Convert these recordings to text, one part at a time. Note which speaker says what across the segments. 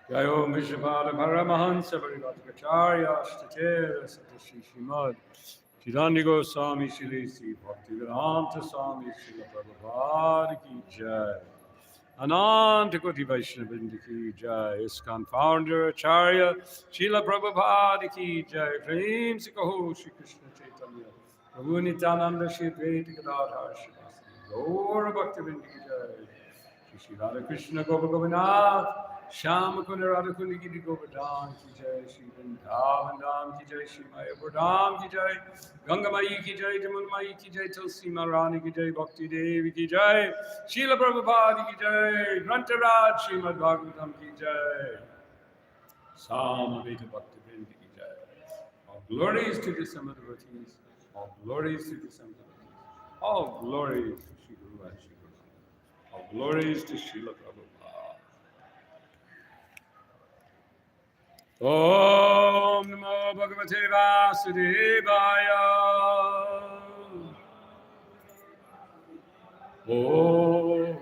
Speaker 1: Jayo Mishrapada Paramahansa Parivatacharya Shtatera Satashi Shrimad Chirandi Goswami Shilisi Bhaktivedanta Swami Srila Prabhupada Ki Jai Ananta Koti Vaishnavindi Ki Jai ISKCON Founder Acharya Srila Prabhupada Ki Jai Prem Sikaho Shri Krishna Chaitanya Prabhu Nityananda Shri Advaita Gadadhar Shivasana Gaura Bhaktivinoda Ki Jai Shri Radha Krishna Gopagopinath Sham Kunda Radha Kunda Giri Govardhan Ki Jai Shri Vrindavan Dham Ki Jai Shri Maya Vardham Ki Jai Ganga Mai Ki Jai Jamuna Mai Ki Jai Tulsi Maharani Ki Jai Bhakti Devi Ki Jai Srila Prabhupada Ki Jai Grantaraj Srimad Bhagavatam Ki Jai Samaveta Bhakti Vrinda Ki Jai. All glories to the Samadavatis, all glories to the Samadavatis, all glories to Shri Guru and Shri Guru, all glories to Srila Prabhupada. Om Namo Bhagavate Vasudevaya. Om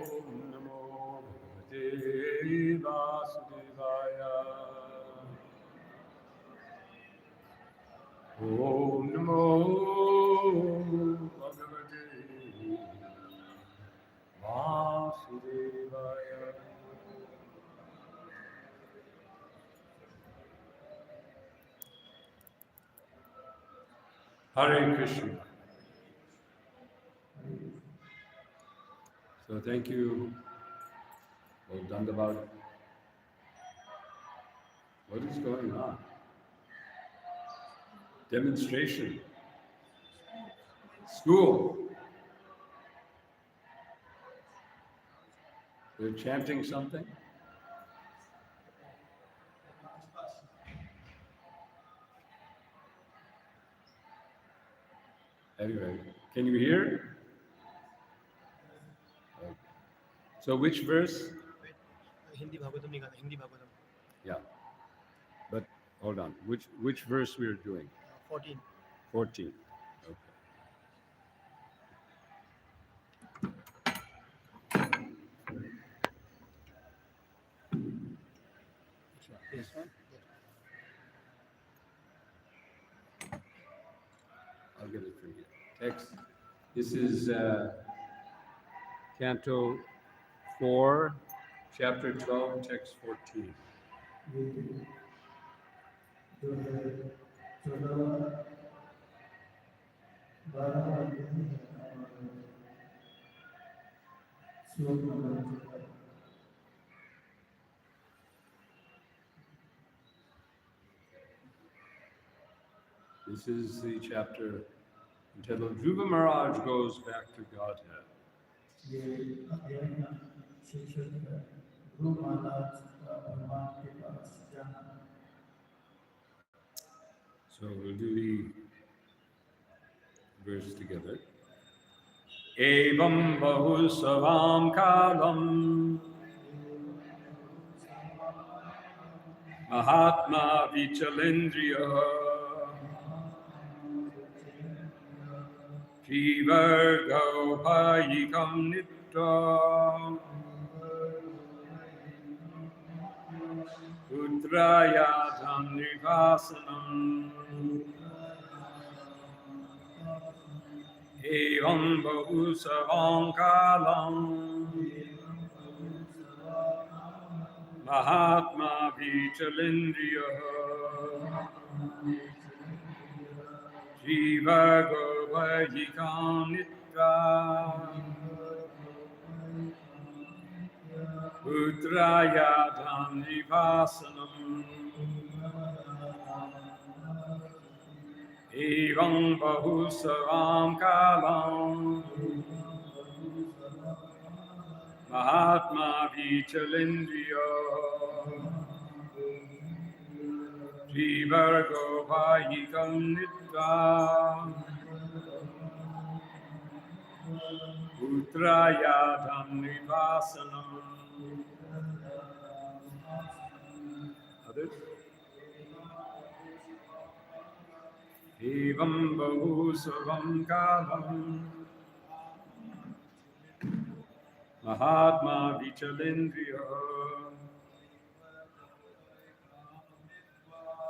Speaker 1: Namo Bhagavate Vasudevaya. Om Namo Bhagavate Vasudevaya. Hare Krishna. So thank you, Lord Dandavat, What is going on? Demonstration. School. They're chanting something. Anyway, can you hear? Okay. So which verse?
Speaker 2: Hindi Bhagavatam नहीं गाना, Hindi Bhagavatam.
Speaker 1: Yeah. But hold on. Which verse we are doing?
Speaker 2: 14.
Speaker 1: 14. Okay. This one? I'll get it for you. Text. This is Canto 4, Chapter 12, Text 14. This is the chapter entitled Dhruva Maharaj Goes Back to Godhead. So we'll do the verse together. Evam bahusavam kalam Mahatma Vichalendriya Jivargo Bhayikam Nitra Putraya Dhamrivasanam Evam Bahusavam Kalam Mahatma Vichalendriya Jivargo Bhayikam Nitra Putraya Dhamrivasanam Evam Bahusavam Kalam Mahatma Vichalendriya Jivargo Bhayikam Nitra Putraya Dhamrivasanam. Others? Evam Bahusavam Kalam Mahatma Vichalendriya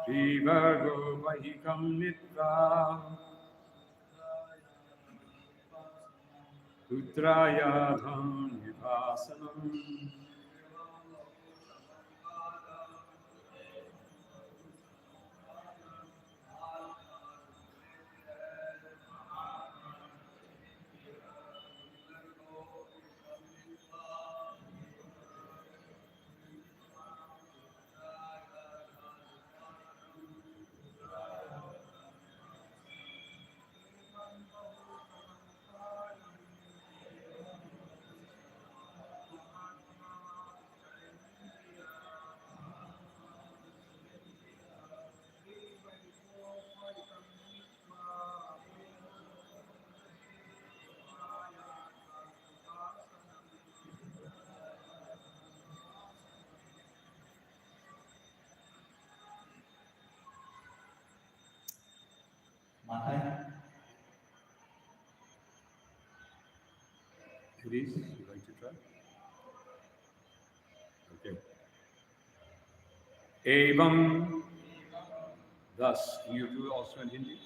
Speaker 1: Jivargo Bhayikam Nitra Putraya Dhamrivasanam. Please, you'd like to try? Okay. Evam, thus, can you do also in Hindi?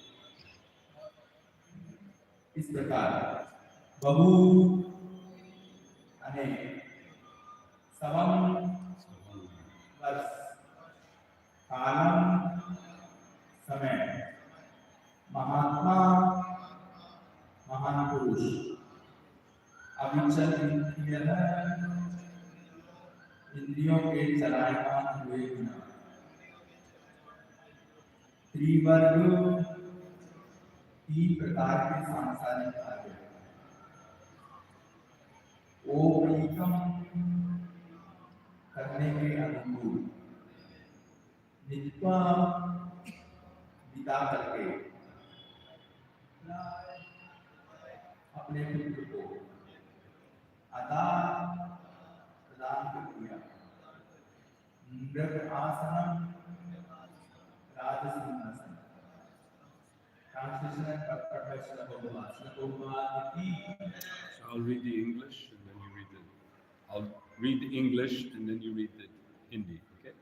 Speaker 3: इस प्रकार बहु अनेक सवम वर्ष कालम समय महात्मा महान पुरुष अविचल इंद्रियों के चलायमान हुए बिना स्त्री वर्ग 3 प्रकार के सांसारिक कार्य ओपरीकम करने के अनुकूल नित्वा बिता करके अपने पुत्र को आदान प्रदान कर दिया मृग आसनम राजसिंहासन Translation by Srila Prabhupada. Srila Prabhupada repeat.
Speaker 1: So I'll read the English and then you read the. I'll read the English and then you read the Hindi. Okay.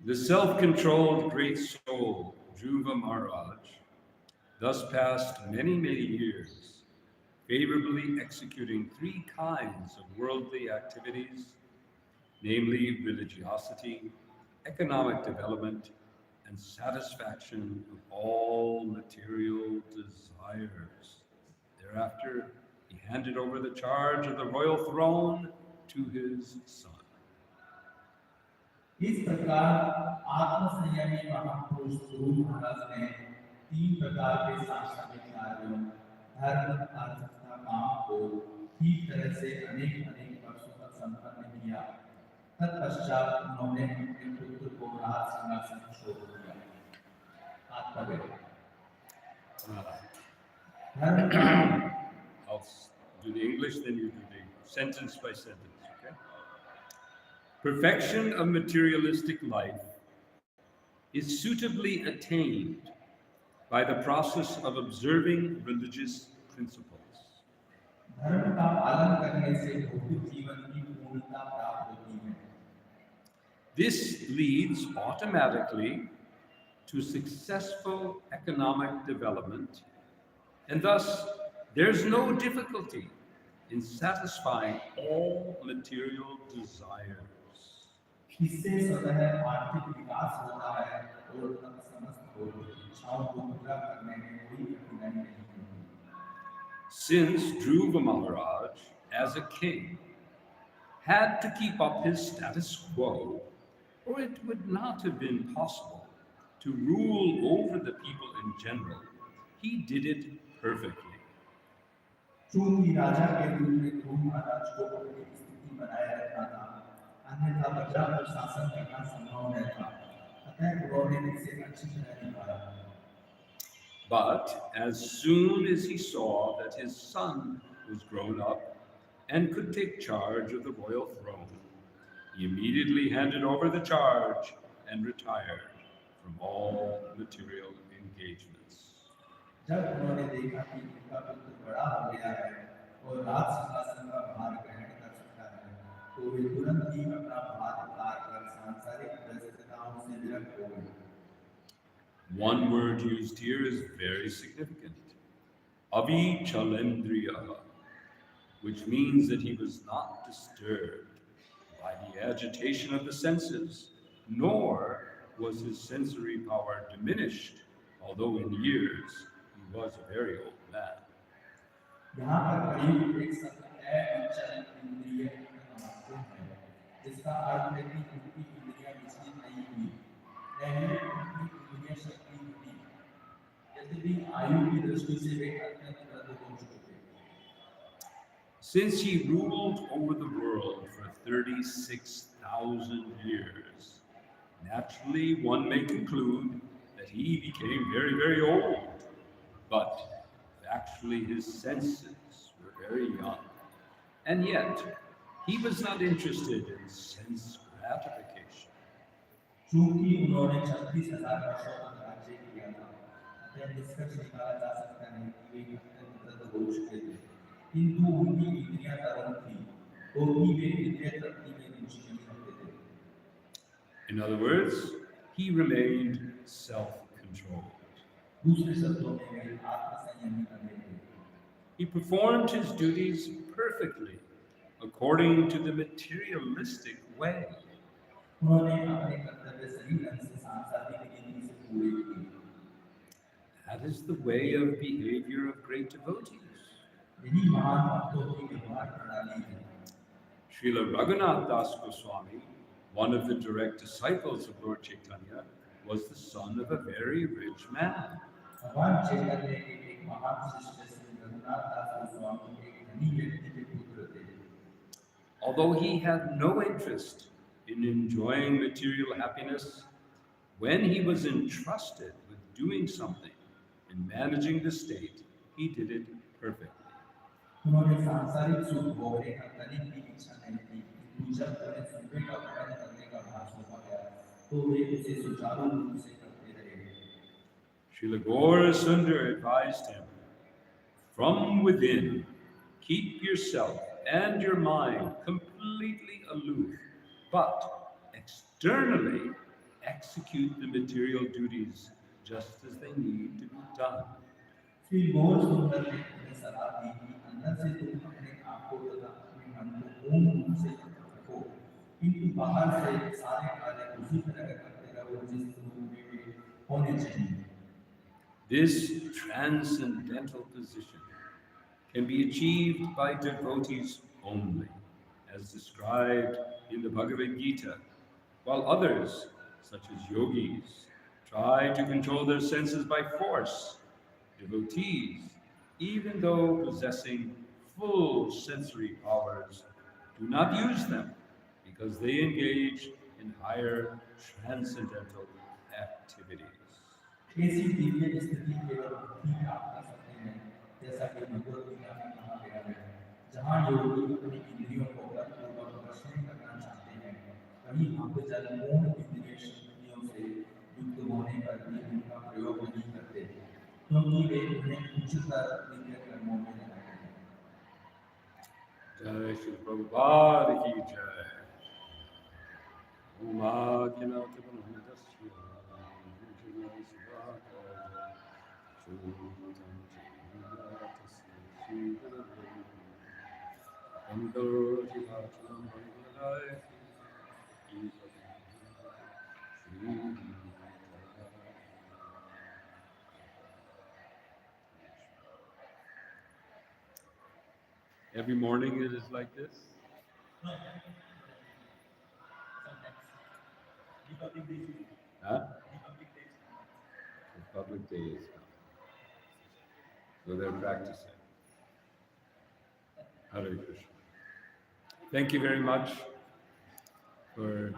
Speaker 1: The self-controlled great soul, Dhruva Maharaj, thus passed many years, favorably executing 3 kinds of worldly activities, namely religiosity, economic development, and satisfaction of all material desires. Thereafter, he handed over the charge of the royal throne to his son.
Speaker 3: इस प्रकार आत्मसंयमी महापुरुष ध्रुव महाराज ने 3 प्रकार के सांसारिक कार्यों धर्म अर्थ तथा काम को ठीक तरह से अनेक वर्षों तक संपन्न किया। तत्पश्चात उन्होंने अपने पुत्र को राज सिंहासन छोड़ दिया।
Speaker 1: I'll do the English, then you do the sentence by sentence, okay? Perfection of materialistic life is suitably attained by the process of observing religious principles.
Speaker 3: धर्म का पालन करने से भौतिक जीवन की पूर्णता प्राप्त होती है।
Speaker 1: This leads automatically to successful economic development, and thus there's no difficulty in satisfying all material desires.
Speaker 3: इससे स्वतः आर्थिक विकास होता है और समस्त भौतिक इच्छाओं को पूरा करने में कोई कठिनाई नहीं होती।
Speaker 1: Since Dhruva Maharaj, as a king, had to keep up his status quo, or it would not have been possible to rule over the people in general, he did it perfectly.
Speaker 3: चूंकि राजा के रूप में ध्रुव महाराज को अपनी स्थिति बनाए रखना था, अन्यथा प्रजा पर शासन करना संभव नहीं था, अतः उन्होंने इसे अच्छी तरह निभाया।
Speaker 1: But as soon as he saw that his son was grown up and could take charge of the royal throne, he immediately handed over the charge and retired from all material engagements.
Speaker 3: जब उन्होंने देखा कि उनका पुत्र बड़ा हो गया है और राज सिंहासन का भार ग्रहण कर सकता है, तो वे तुरंत ही अपना भार उतारकर सांसारिक व्यस्तताओं से विरक्त हो गए।
Speaker 1: One word used here is very significant. Avichalendriya, which means that he was not disturbed by the agitation of the senses, nor was his sensory power diminished, although in years he was a very old man.
Speaker 3: यहाँ पर प्रयुक्त एक शब्द अविचल इंद्रिय है, जिसका अर्थ है कि उनकी इंद्रियां विचलित नहीं हुई, नहीं उनकी इंद्रिय शक्ति हुई, यद्यपि आयु की दृष्टि से वे अत्यंत वृद्ध हो चुके थे।
Speaker 1: Since he ruled over the world for 36,000 years, naturally one may conclude that he became very old, but actually his senses were very young, and yet he was not interested in sense gratification.
Speaker 3: चूंकि उन्होंने 36,000 वर्षों तक राज्य किया था, अतः निष्कर्ष निकाला जा सकता है कि वे अत्यंत वृद्ध हो चुके थे, किंतु उनकी इंद्रियां तरुण थी, तो भी वे इंद्रिय तृप्ति में रुचि नहीं रखते थे।
Speaker 1: In other words, he remained self-controlled.
Speaker 3: दूसरे शब्दों में वे आत्मसंयमी बने थे।
Speaker 1: He performed his duties perfectly, according to the materialistic way.
Speaker 3: उन्होंने अपने कर्तव्य सही ढंग से सांसारिक रीति से पूरे किए।
Speaker 1: That is the way of behavior of great devotees.
Speaker 3: यही महान भक्तों की व्यवहार प्रणाली है।
Speaker 1: Srila Raghunath Das Goswami, one of the direct disciples of Lord Chaitanya, was the son of a very rich man.
Speaker 3: भगवान चैतन्य के एक महान शिष्य श्री रघुनाथ दास गोस्वामी एक धनी व्यक्ति के पुत्र थे।
Speaker 1: Although he had no interest in enjoying material happiness, when he was entrusted with doing something in managing the state, he did it perfectly.
Speaker 3: उन्होंने सांसारिक सुख भोगने का तनिक भी इच्छा नहीं थी, किंतु जब उन्हें सूबे का पालन करने का भार सौंपा गया तो वे उसे सुचारू रूप से करते रहे।
Speaker 1: Srila Gaura Sundar advised him, from within, keep yourself and your mind completely aloof, but externally execute the material duties just as they need to be done.
Speaker 3: Shri Gaur सुंदर ने उन्हें सलाह दी कि अंदर से तुम अपने आप को तथा अपने मन को पूर्ण रूप से रखो, किंतु बाहर से सारे कार्य उसी तरह करते रहो जिस रूप में वे होने चाहिए।
Speaker 1: This transcendental position can be achieved by devotees only, as described in the Bhagavad Gita, while others, such as yogis, try to control their senses by force. Devotees, even though possessing full sensory powers, do not use them because they engage in higher transcendental activities.
Speaker 3: ऐसी दिव्य स्थिति केवल बुद्धि प्राप्त कर सकते हैं, जैसा कि भगवद गीता में कहा गया है, जहाँ योगी अपनी इंद्रियों को बलपूर्वक वश में करना चाहते हैं, वहीं भक्तजन पूर्ण इंद्रिय शक्तियों से युक्त होने पर भी उनका प्रयोग नहीं करते, क्योंकि वे उन्हें उच्चतर दिव्य कर्मों में लगाते हैं।
Speaker 1: जय श्री प्रभुपाद की जय। ओम आज्ञानाथ ब्रह्मदस्य Every morning it is like this? Huh? The public days come. So they're practicing. Hare Krishna. Thank you very much for.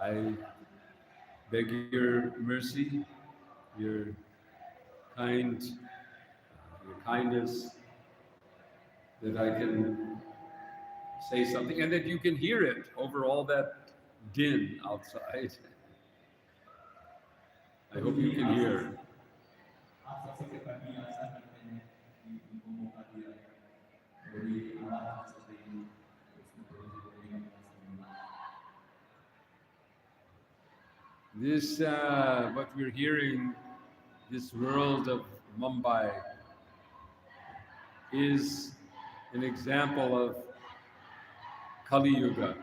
Speaker 1: I beg your mercy, your kindness, that I can say something and that you can hear it over all that din outside. I hope you can hear. This, what we're hearing, this world of Mumbai, is an example of Kali Yuga.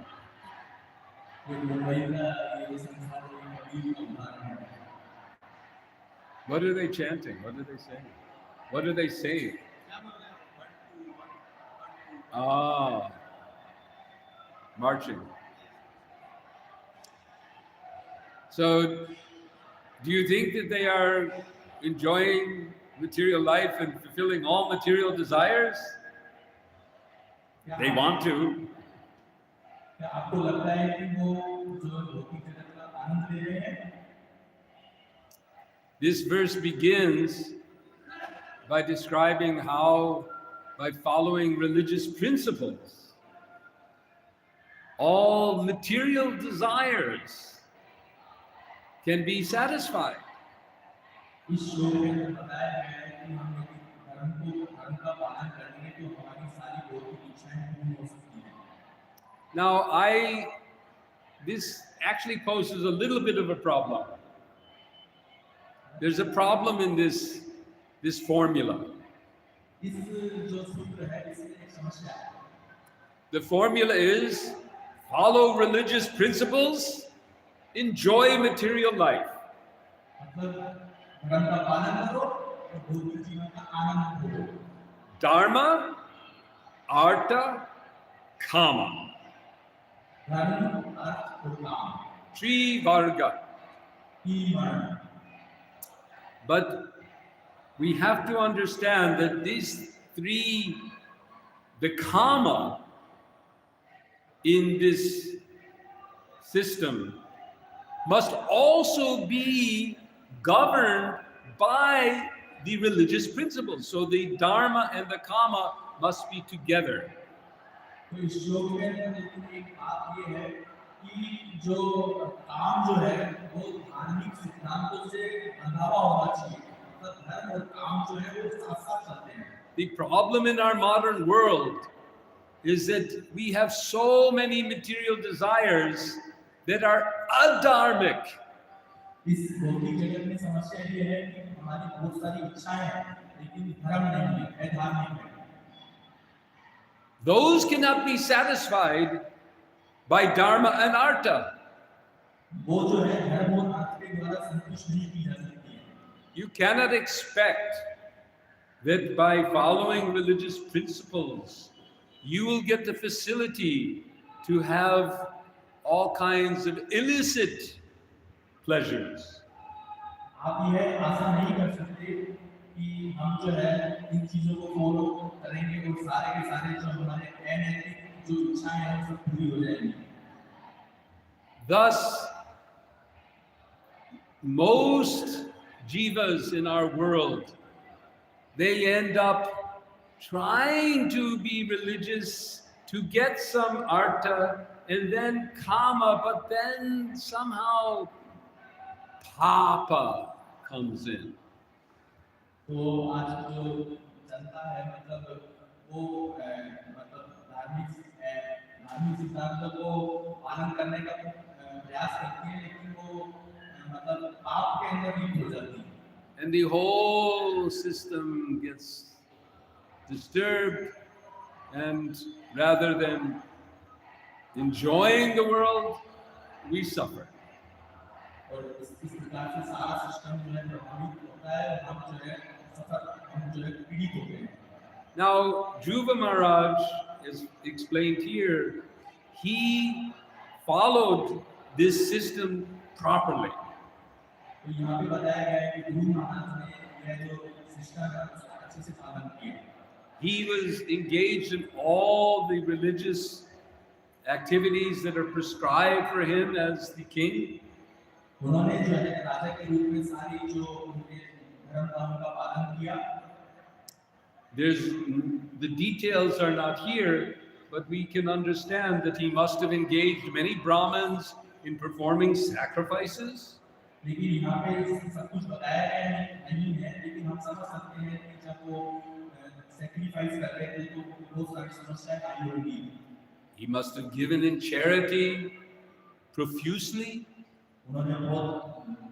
Speaker 1: What are they chanting? What are they saying? What are they saying? Ah, marching. So, do you think that they are enjoying material life and fulfilling all material desires? They want to. This verse begins by describing how, by following religious principles, all material desires can be satisfied. Now, this actually poses a little bit of a problem. There's a problem in this formula. The formula is follow religious principles, enjoy material life. Dharma, Artha, Kama. Trivarga.
Speaker 3: तीन वर्ण।
Speaker 1: But we have to understand that these three, the kama in this system must also be governed by the religious principles. So the dharma and the kama must be together.
Speaker 3: तो इस श्लोक में लेकिन एक बात ये है कि जो काम जो है वो धार्मिक सिद्धांतों से बंधा हुआ होना चाहिए, मतलब धर्म और काम जो है वो साथ साथ चलते हैं।
Speaker 1: The problem in our modern world is that we have so many material desires that are adharmic.
Speaker 3: इस भौतिक जगत में समस्या ये है कि हमारी बहुत सारी इच्छाएं हैं लेकिन धर्म नहीं है, अधार्मिक है।
Speaker 1: Those cannot be satisfied by dharma and artha.
Speaker 3: वो जो है धर्म और अर्थ के द्वारा संतुष्ट नहीं की जा सकती है।
Speaker 1: You cannot expect that by following religious principles, you will get the facility to have all kinds of illicit pleasures.
Speaker 3: आप यह आशा नहीं कर सकते कि हम जो है इन चीजों को फॉलो करेंगे और सारे के सारे जो हमारे अनैतिक जो इच्छाएं हैं वो सब पूरी हो जाएंगी।
Speaker 1: Thus, most jivas in our world, they end up trying to be religious to get some artha and then kama, but then somehow papa comes in.
Speaker 3: तो आज जो जनता है मतलब वो मतलब धार्मिक सिद्धांतों को पालन करने का प्रयास करती है लेकिन वो मतलब पाप के अंदर लिप्त हो जाती है।
Speaker 1: And the whole system gets disturbed, and rather than enjoying the world, we suffer.
Speaker 3: और इस प्रकार से सारा सिस्टम जो है प्रभावित होता है और हम जो है पीड़ित होते हैं।
Speaker 1: Now, Dhruva Maharaj is explained here, he followed this system properly.
Speaker 3: तो यहाँ पे बताया गया है कि ध्रुव महाराज ने यह जो सिस्टम है उसका अच्छे से पालन किया।
Speaker 1: He was engaged in all the religious activities that are prescribed for him as the king.
Speaker 3: उन्होंने जो है राजा के रूप में सारी जो उनके धर्म कानून का पालन किया।
Speaker 1: The details are not here, but we can understand that he must have engaged many Brahmins in performing sacrifices.
Speaker 3: लेकिन यहाँ पे सब कुछ बताया गया नहीं है, लेकिन हम समझ सकते हैं कि जब वो सैक्रिफाइस कर रहे थे तो बहुत सारी समस्याएं आई होंगी।
Speaker 1: He must have given in charity profusely.
Speaker 3: उन्होंने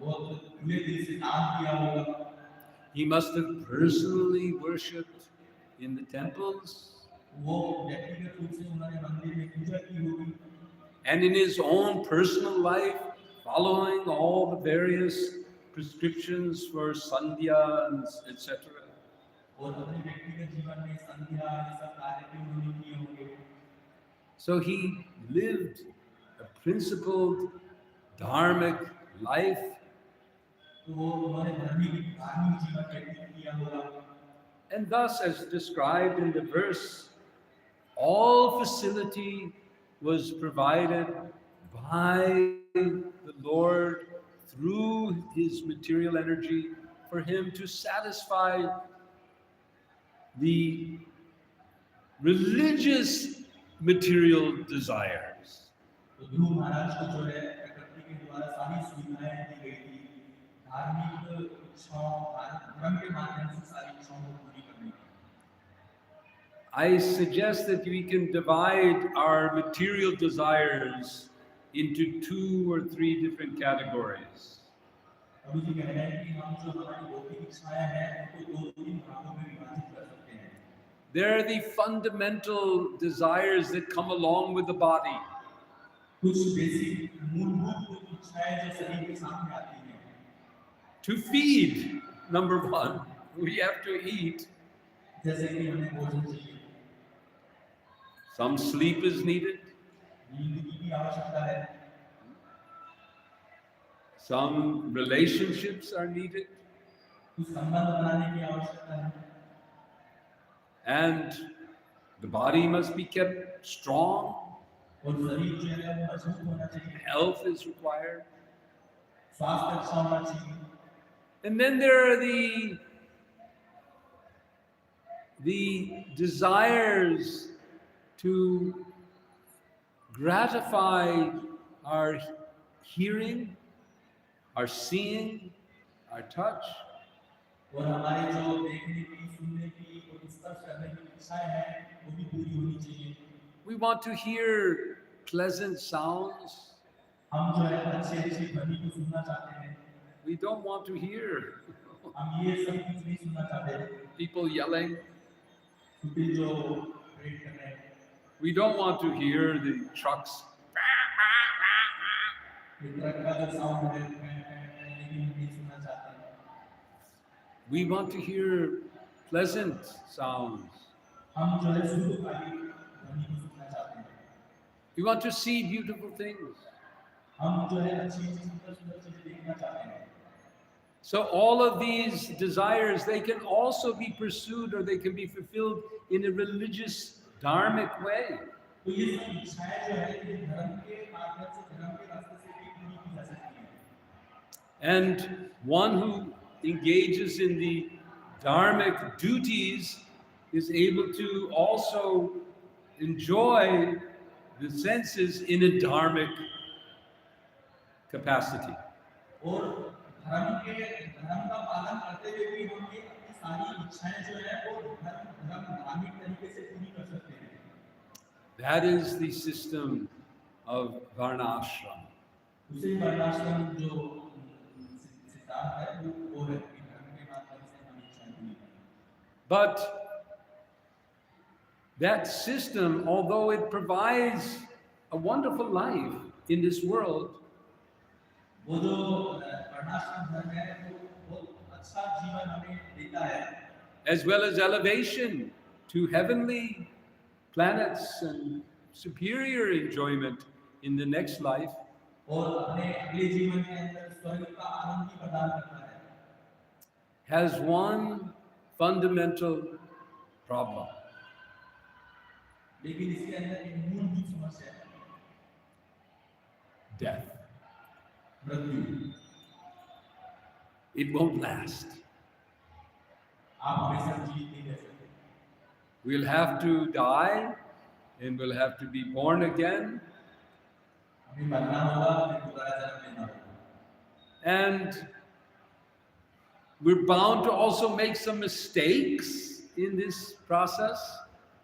Speaker 3: बहुत खुले दिल से दान किया होगा।
Speaker 1: He must have personally worshipped in the temples.
Speaker 3: वो व्यक्तिगत रूप से उन्होंने मंदिर में पूजा की होगी।
Speaker 1: And in his own personal life, following all the various prescriptions for sandhya and etc.
Speaker 3: और अपने व्यक्तिगत जीवन में संध्या ये सब कार्य भी उन्होंने किए होंगे।
Speaker 1: So he lived a principled, dharmic life.
Speaker 3: तो वो उन्होंने धार्मिक जीवन व्यतीत किया होगा।
Speaker 1: And thus, as described in the verse, all facility was provided by the Lord through his material energy for him to satisfy the religious material desires.
Speaker 3: तो ध्रुव महाराज को जो है प्रकृति के द्वारा सारी सुविधाएं दी गई थी, धार्मिक इच्छाओं धर्म के माध्यम से सारी इच्छाओं को पूरी करने की।
Speaker 1: I suggest that we can divide our material desires into 2 or 3 different categories.
Speaker 3: प्रभु जी कह रहे हैं कि हम जो हमारी भौतिक इच्छाएं हैं उनको 2-3 भागों में विभाजित कर सकते हैं।
Speaker 1: There are the fundamental desires that come along with the body.
Speaker 3: कुछ बेसिक मूलभूत इच्छाएं जो शरीर के सामने आती हैं।
Speaker 1: To feed, number 1, we have to eat.
Speaker 3: जैसे कि हमें भोजन चाहिए।
Speaker 1: Some sleep is needed.
Speaker 3: नींद की भी आवश्यकता है।
Speaker 1: Some relationships are needed.
Speaker 3: कुछ संबंध बनाने की आवश्यकता है
Speaker 1: And the body must be kept strong.
Speaker 3: और शरीर जो है वो मजबूत होना चाहिए
Speaker 1: Health is required.
Speaker 3: स्वास्थ्य अच्छा होना चाहिए
Speaker 1: And then there are the desires to gratify our hearing, our seeing, our touch.
Speaker 3: और हमारे जो देखने की सुनने की और स्पर्श करने की इच्छाएं हैं वो भी पूरी होनी चाहिए
Speaker 1: We want to hear pleasant sounds.
Speaker 3: हम जो है अच्छे अच्छे ध्वनि को सुनना चाहते हैं
Speaker 1: We don't want to hear
Speaker 3: हम ये सब कुछ नहीं सुनना चाहते
Speaker 1: people yelling.
Speaker 3: कुत्ते जो रेड कर रहे हैं
Speaker 1: We don't want to hear the trucks.
Speaker 3: ये ट्रक का जो साउंड है लेकिन हम नहीं सुनना चाहते हैं
Speaker 1: We want to hear pleasant sounds.
Speaker 3: हम जो है सुखकारी ध्वनि को सुनना चाहते हैं
Speaker 1: We want to see beautiful things.
Speaker 3: हम जो है अच्छी सुंदर सुंदर चीजें देखना चाहते हैं
Speaker 1: So all of these desires, they can also be pursued or they can be fulfilled in a religious, dharmic way.
Speaker 3: तो ये सब इच्छाएं जो है ये धर्म के माध्यम से धर्म के रास्ते से भी पूरी की जा सकती हैं
Speaker 1: And one who engages in the dharmic duties is able to also enjoy the senses in a dharmic capacity.
Speaker 3: और धर्म का पालन करते हुए भी हम ये अपनी सारी इच्छाएं जो है वो धार्मिक तरीके से पूरी कर सकते हैं
Speaker 1: That is the system of varnashram.
Speaker 3: उसे वर्णाश्रम जो सिद्धांत है वो है कि धर्म के माध्यम से हम इच्छाएं पूरी करें
Speaker 1: But that system, although it provides a wonderful life in this world,
Speaker 3: वो जो वर्णाश्रम धर्म है वो बहुत अच्छा जीवन हमें देता है
Speaker 1: as well as elevation to heavenly planets and superior enjoyment in the next life,
Speaker 3: और अपने अगले जीवन के अंदर स्वर्ग का आनंद भी प्रदान करता है
Speaker 1: has one fundamental problem.
Speaker 3: लेकिन इसके अंदर एक मूलभूत समस्या है
Speaker 1: Death.
Speaker 3: मृत्यु
Speaker 1: It won't last.
Speaker 3: आप हमेशा जीवित नहीं रह सकते
Speaker 1: We'll have to die and we'll have to be born again.
Speaker 3: हमें मरना होगा फिर दोबारा जन्म लेना होगा
Speaker 1: And we're bound to also make some mistakes in this process.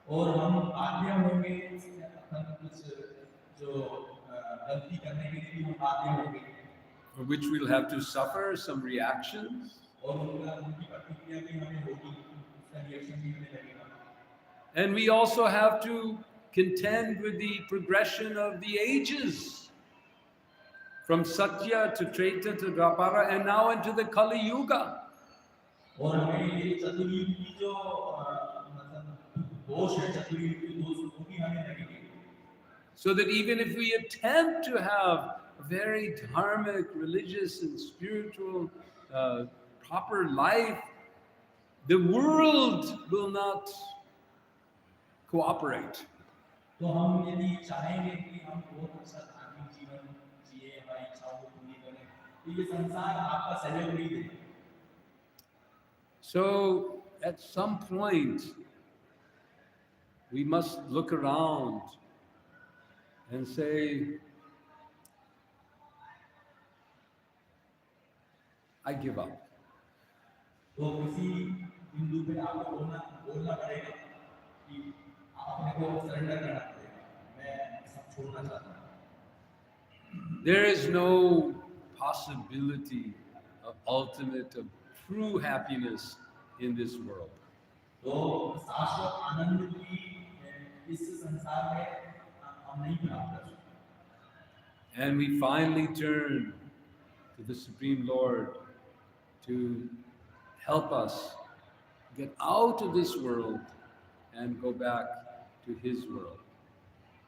Speaker 3: और हम बाध्य होंगे कुछ जो गलती करने के लिए भी हम बाध्य होंगे
Speaker 1: For which we'll have to suffer some reactions.
Speaker 3: और उनकी प्रतिक्रिया भी हमें होगी उसका रिएक्शन भी हमें लगेगा
Speaker 1: And we also have to contend with the progression of the ages. From Satya to Treta to Dwapara and now into the Kali Yuga.
Speaker 3: और हमें ये चतुर्युग की जो मतलब दोष है चतुर्युग के दोष वो भी हमें लगेंगे
Speaker 1: So that even if we attempt to have a very dharmic, religious and spiritual proper life, the world will not cooperate.
Speaker 3: तो हम यदि चाहेंगे कि हम बहुत अच्छा धार्मिक जीवन जिए हमारी इच्छाओं को पूरी करें तो ये संसार आपका सहयोग नहीं देगा
Speaker 1: So at some point, we must look around and say, I give up.
Speaker 3: तो किसी बिंदु पे आपको बोलना पड़ेगा कि आपने को सरेंडर करना पड़ेगा मैं सब छोड़ना चाहता हूँ
Speaker 1: There is no possibility of ultimate, of true happiness in this world.
Speaker 3: तो शाश्वत आनंद की इस संसार में हम नहीं प्राप्त कर सकते
Speaker 1: And we finally turn to the Supreme Lord to help us get out of this world and go back to His world.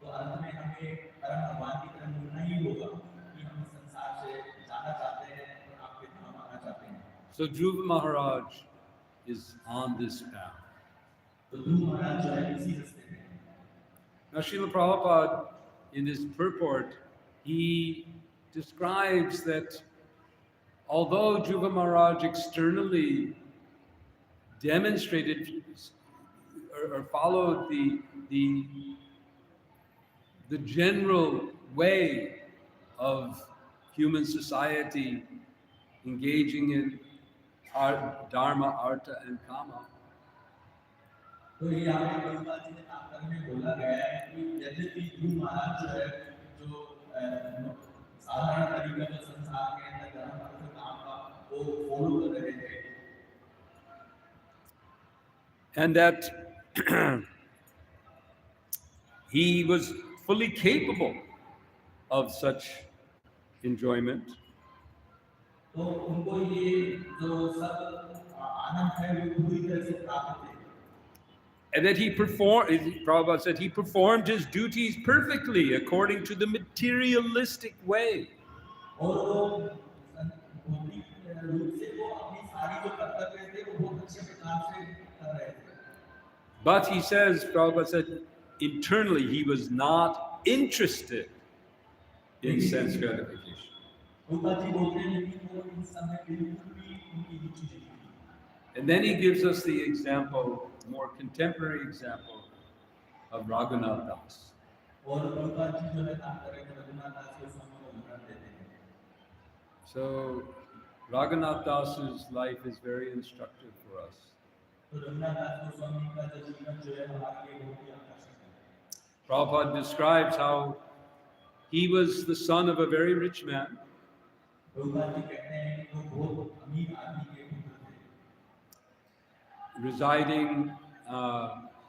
Speaker 3: तो अंत में हमें परम भगवान की तरफ मुड़ना ही होगा कि हम इस संसार से जाना चाहते हैं
Speaker 1: So Dhruva Maharaj is on this path.
Speaker 3: तो ध्रुव महाराज जो है इसी रास्ते पे हैं।
Speaker 1: Now Srila Prabhupada, in his purport, he describes that although Dhruva Maharaj externally demonstrated or followed the general way of human society engaging in dharma, artha, and kama,
Speaker 3: तो ये यहाँ पे प्रभुपाद जी ने तात्पर्य में बोला गया है कि यद्यपि ध्रुव महाराज जो है जो साधारण तरीका जो संसार के अंदर धर्म अर्थ काम का वो फॉलो कर रहे थे,
Speaker 1: and that he was fully capable of such enjoyment,
Speaker 3: तो उनको ये जो सब आनंद है वो पूरी तरह से प्राप्त है।
Speaker 1: and that he performed, Prabhupada said, he performed his duties perfectly according to the materialistic way.
Speaker 3: और वो भौतिक रूप से वो अपनी सारी जो कर्तव्य थे वो बहुत अच्छे प्रकार से कर रहे थे।
Speaker 1: But he says, Prabhupada said, internally he was not interested in sense gratification.
Speaker 3: Prabhupada ji बोलते हैं लेकिन वो इन सब में बिल्कुल भी उनकी रुचि नहीं थी।
Speaker 1: And then he gives us the example, more contemporary example of Raghunath Das.
Speaker 3: और प्रभुपाद जी जो है तात्पर्य में रघुनाथ दास के समय को उदाहरण देते हैं।
Speaker 1: So Raghunath Das's life is very instructive for us.
Speaker 3: तो रघुनाथ दास को स्वामी का जो जीवन जो है हमारे लिए बहुत ही आकर्षक है।
Speaker 1: Prabhupada describes how he was the son of a very rich man.
Speaker 3: Prabhupada ji कहते हैं कि वो बहुत अमीर आदमी के पुत्र थे,
Speaker 1: residing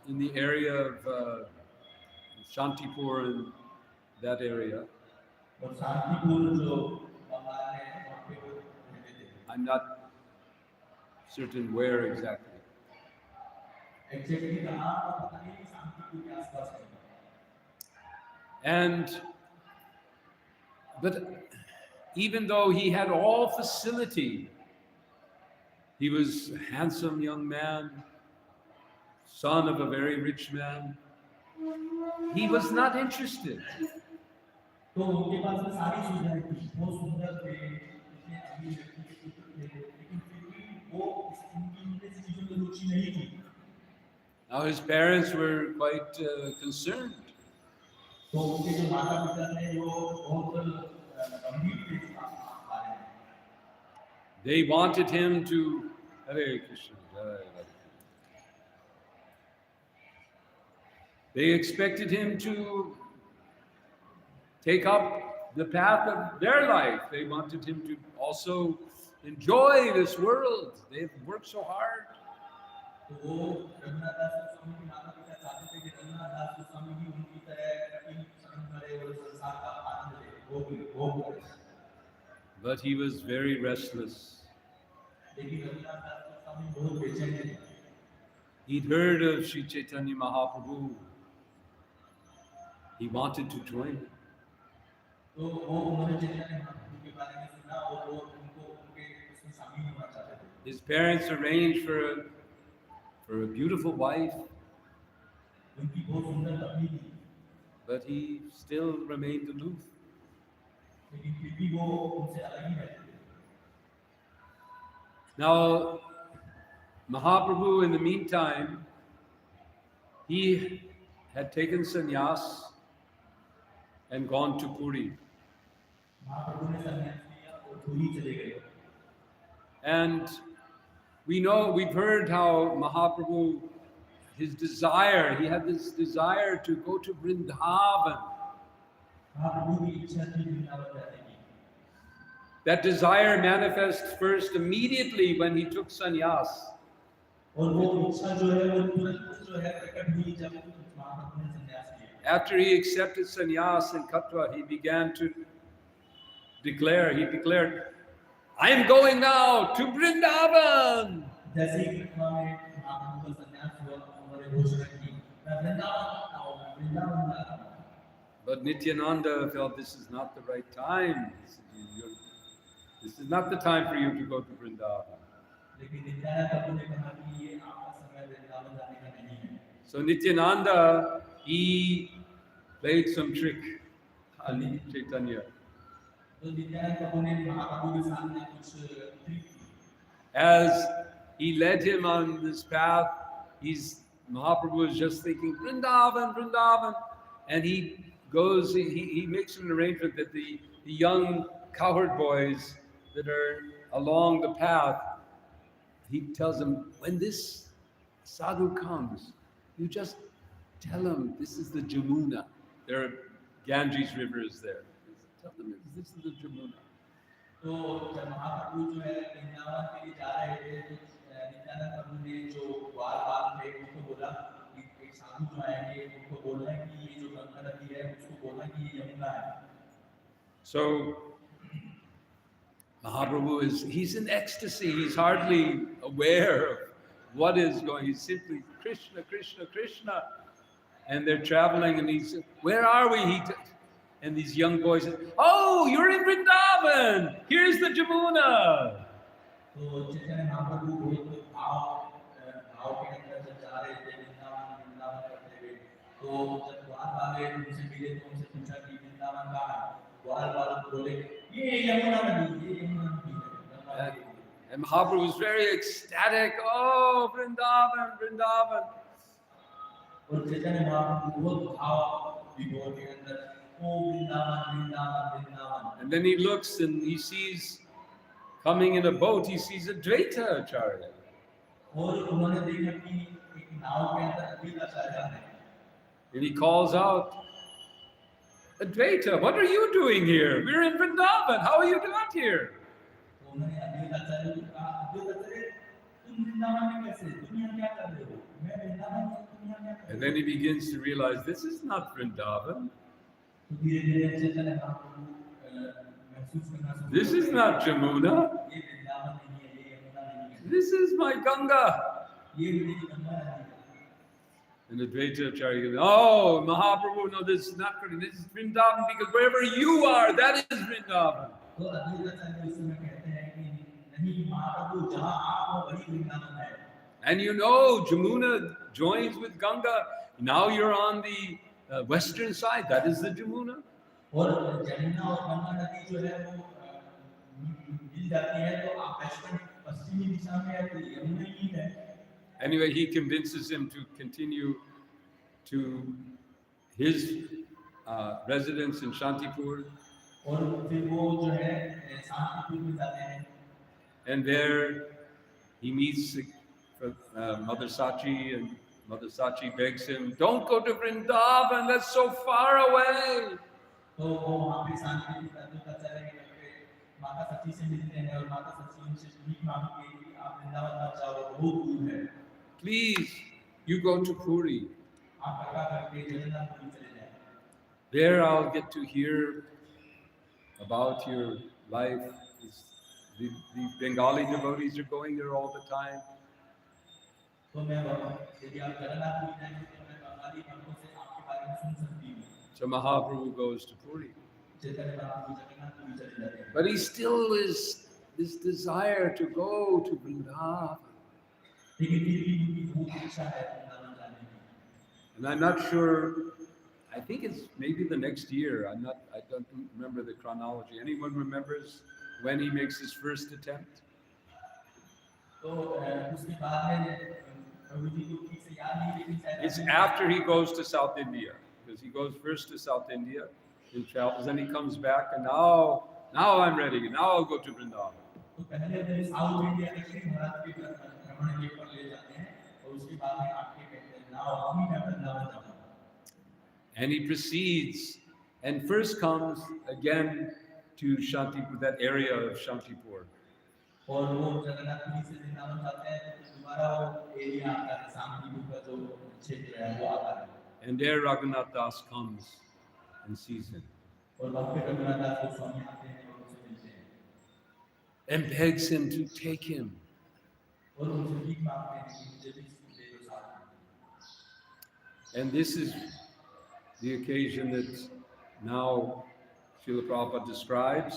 Speaker 1: in the area of Shantipur and that area.
Speaker 3: और शांतिपुर जो बंगाल है वहाँ पे वो रहते थे।
Speaker 1: I'm not certain where exactly.
Speaker 3: Exactly कहाँ पता नहीं, शांतिपुर के आसपास है।
Speaker 1: And but even though he had all facility, he was a handsome young man, son of a very rich man, he was not interested.
Speaker 3: तो उनके पास में सारी सुविधाएं थी, वो सुंदर थे, इतने अमीर व्यक्ति के पुत्र थे, लेकिन फिर भी वो उनकी इनमें से चीजों में रुचि नहीं थी।
Speaker 1: Now his parents were quite concerned.
Speaker 3: तो उनके जो माता पिता थे वो बहुत गंभीर थे इस बारे में।
Speaker 1: They wanted him to Hare Krishna. Jai Radha. They expected him to take up the path of their life. They wanted him to also enjoy this world. They've worked so hard.
Speaker 3: तो वो रघुनाथ दास स्वामी के माता पिता चाहते थे कि रघुनाथ दास स्वामी भी उनकी तरह कठिन श्रम करे और संसार का आनंद ले, भोग करे।
Speaker 1: But he was very restless.
Speaker 3: लेकिन रघुनाथ दास स्वामी बहुत बेचैन थे।
Speaker 1: He'd heard of Sri Chaitanya Mahaprabhu. He wanted to join him.
Speaker 3: तो वो उन्होंने चैतन्य महाप्रभु के बारे में सुना और वो उनको उनके उसमें शामिल होना चाहते थे।
Speaker 1: His parents arranged for a beautiful wife,
Speaker 3: उनकी बहुत सुंदर पत्नी थी,
Speaker 1: but he still remained aloof.
Speaker 3: लेकिन फिर भी वो उनसे अलग ही रहते थे।
Speaker 1: Now, Mahaprabhu, in the meantime, he had taken sannyas and gone to Puri.
Speaker 3: महाप्रभु ने संन्यास लिया और पुरी चले गए।
Speaker 1: And we know, we've heard how Mahaprabhu, his desire, he had this desire to go to Vrindavan.
Speaker 3: महाप्रभु की इच्छा थी वृंदावन जाने की।
Speaker 1: That desire manifests first immediately when he took sannyas.
Speaker 3: और वो इच्छा जो है वो तुरंत जो है प्रकट हुई जब महाप्रभु ने संन्यास लिया।
Speaker 1: After he accepted sannyas in Katwa, he began to declared, I am going now to Vrindavan.
Speaker 3: जैसे ही कटवा में महाप्रभु का संन्यास हुआ, उन्होंने घोषणा की, मैं वृंदावन आऊँ, मैं वृंदावन जा रहा हूँ।
Speaker 1: But Nityananda felt this is not the right time. He said, this is not the time for you to go to Vrindavan.
Speaker 3: लेकिन नित्यानंद प्रभु ने कहा कि ये आपका समय वृंदावन जाने का नहीं है।
Speaker 1: So Nityananda, he played some trick on Chaitanya.
Speaker 3: तो नित्यानंद प्रभु ने महाप्रभु के सामने कुछ ट्रिक की।
Speaker 1: As he led him on this path, Mahaprabhu is just thinking, Vrindavan, Vrindavan. And he goes, he makes an arrangement that the young cowherd boys that are along the path, he tells them, when this sadhu comes, you just tell him this is the Jamuna. There are Ganges River is there. Tell them this is the Jamuna.
Speaker 3: तो जब महाप्रभु जो है वृंदावन के लिए जा रहे थे तो नित्यानंद प्रभु ने जो ग्वाल बाल थे उनको बोला कि एक साधु जो आएंगे उनको बोलना है कि ये जो गंगा नदी है उसको बोलना कि ये यमुना है।
Speaker 1: So Mahaprabhu he's in ecstasy. He's hardly aware of what is going. He's simply Krishna, Krishna, Krishna. And they're traveling and he's, where are we? And these young boys say, oh, you're in Vrindavan. Here's the Jamuna.
Speaker 3: तो चैतन्य महाप्रभु बहुत भाव के अंदर जब जा रहे थे वृंदावन वृंदावन करते हुए तो जब ग्वाल वाले उनसे मिले तो उनसे पूछा कि वृंदावन कहाँ है? ग्वाल वाले बोले ये यमुना नदी है।
Speaker 1: And Mahaprabhu was very ecstatic. Oh, Vrindavan, Vrindavan.
Speaker 3: और चैतन्य महाप्रभु बहुत भाव विभोर के अंदर ओ Vrindavan Vrindavan Vrindavan.
Speaker 1: And then he looks and he sees, coming in a boat, he sees Advaita Acharya.
Speaker 3: और उन्होंने देखा कि एक नाव के अंदर अद्वैत आचार्य है।
Speaker 1: And he calls out, Advaita, what are you doing here? We're in Vrindavan. How are you not here?
Speaker 3: तो उन्होंने अद्वैत आचार्य को कहा अद्वैत आचार्य तुम वृंदावन में कैसे? तुम यहाँ क्या कर रहे हो? मैं वृंदावन में तुम यहाँ क्या कर रहे हो?
Speaker 1: And then he begins to realize this is not Vrindavan.
Speaker 3: तो धीरे-धीरे चैतन्य महाप्रभु महसूस करना शुरू।
Speaker 1: This is not Jamuna.
Speaker 3: ये वृंदावन नहीं है, ये यमुना नहीं है।
Speaker 1: This is my Ganga.
Speaker 3: ये मेरी गंगा नदी है।
Speaker 1: And Advaita Acharya goes, oh, Mahaprabhu, no, this is not correct. This is Vrindavan because wherever you are, that is Vrindavan.
Speaker 3: तो अद्वैत आचार्य उस समय कहते हैं कि नहीं महाप्रभु जहाँ आप हो वही वृंदावन है।
Speaker 1: And you know, Jamuna joins with Ganga. Now you're on the western side. That is the Jamuna.
Speaker 3: और जमुना और गंगा नदी जो है वो मिल जाती है तो आप वेस्टर्न पश्चिमी दिशा में है तो यमुना ही है।
Speaker 1: Anyway, he convinces him to continue to his residence in Shantipur.
Speaker 3: और फिर वो जो है शांतिपुर में जाते हैं।
Speaker 1: And there he meets Mother Sachi, and Mother Sachi begs him, don't go to Vrindavan, that's so far away.
Speaker 3: तो वो वहाँ पे शांतिपुर अद्वैत आचार्य के घर पे माता सची से मिलते हैं और माता सची उनसे भीख मांगती है कि आप वृंदावन मत जाओ बहुत दूर है।
Speaker 1: Please, you go to Puri.
Speaker 3: आप कृपा करके जगन्नाथपुरी चले जाएं।
Speaker 1: There I'll get to hear about your life. The Bengali devotees are going there all the time.
Speaker 3: तो मैं यदि आप जगन्नाथपुरी जाएंगे तो मैं बंगाली भक्तों से आपके बारे में सुन सकती हूँ।
Speaker 1: So Mahaprabhu goes to Puri.
Speaker 3: Chaitanya Mahaprabhu Jagannathpuri चले जाते हैं।
Speaker 1: But he still is this desire to go to Vrindavan.
Speaker 3: लेकिन फिर भी उनकी बहुत इच्छा है वृंदावन जाने की।
Speaker 1: And I'm not sure, I think it's maybe the next year. I don't remember the chronology. Anyone remembers when he makes his first attempt?
Speaker 3: तो उसके बाद में प्रभु जी को ठीक से याद नहीं लेकिन शायद
Speaker 1: It's after he goes to South India, because he goes first to South India, he travels, then he comes back, and now I'm ready. Now I'll go to Vrindavan.
Speaker 3: तो पहले वे साउथ इंडिया दक्षिण भारत के भ्रमण के पर ले जाते हैं और उसके बाद में आपके कहते हैं नाउ हम मैं वृंदावन जाऊंगा।
Speaker 1: And he proceeds, and first comes again to Shantipur, that area of Shantipur.
Speaker 3: और वो जगन्नाथपुरी से वृंदावन जाते हैं तो दोबारा वो एरिया आता है शांतिपुर का जो क्षेत्र है वो आता है।
Speaker 1: And there Raghunath Das comes and sees him
Speaker 3: और वहाँ पे रघुनाथ दास गोस्वामी आते हैं और उनसे मिलते हैं
Speaker 1: and begs him to take him.
Speaker 3: और उनसे भीख मांगते हैं कि मुझे भी ले लो साथ में।
Speaker 1: And this is the occasion that now Srila Prabhupada describes.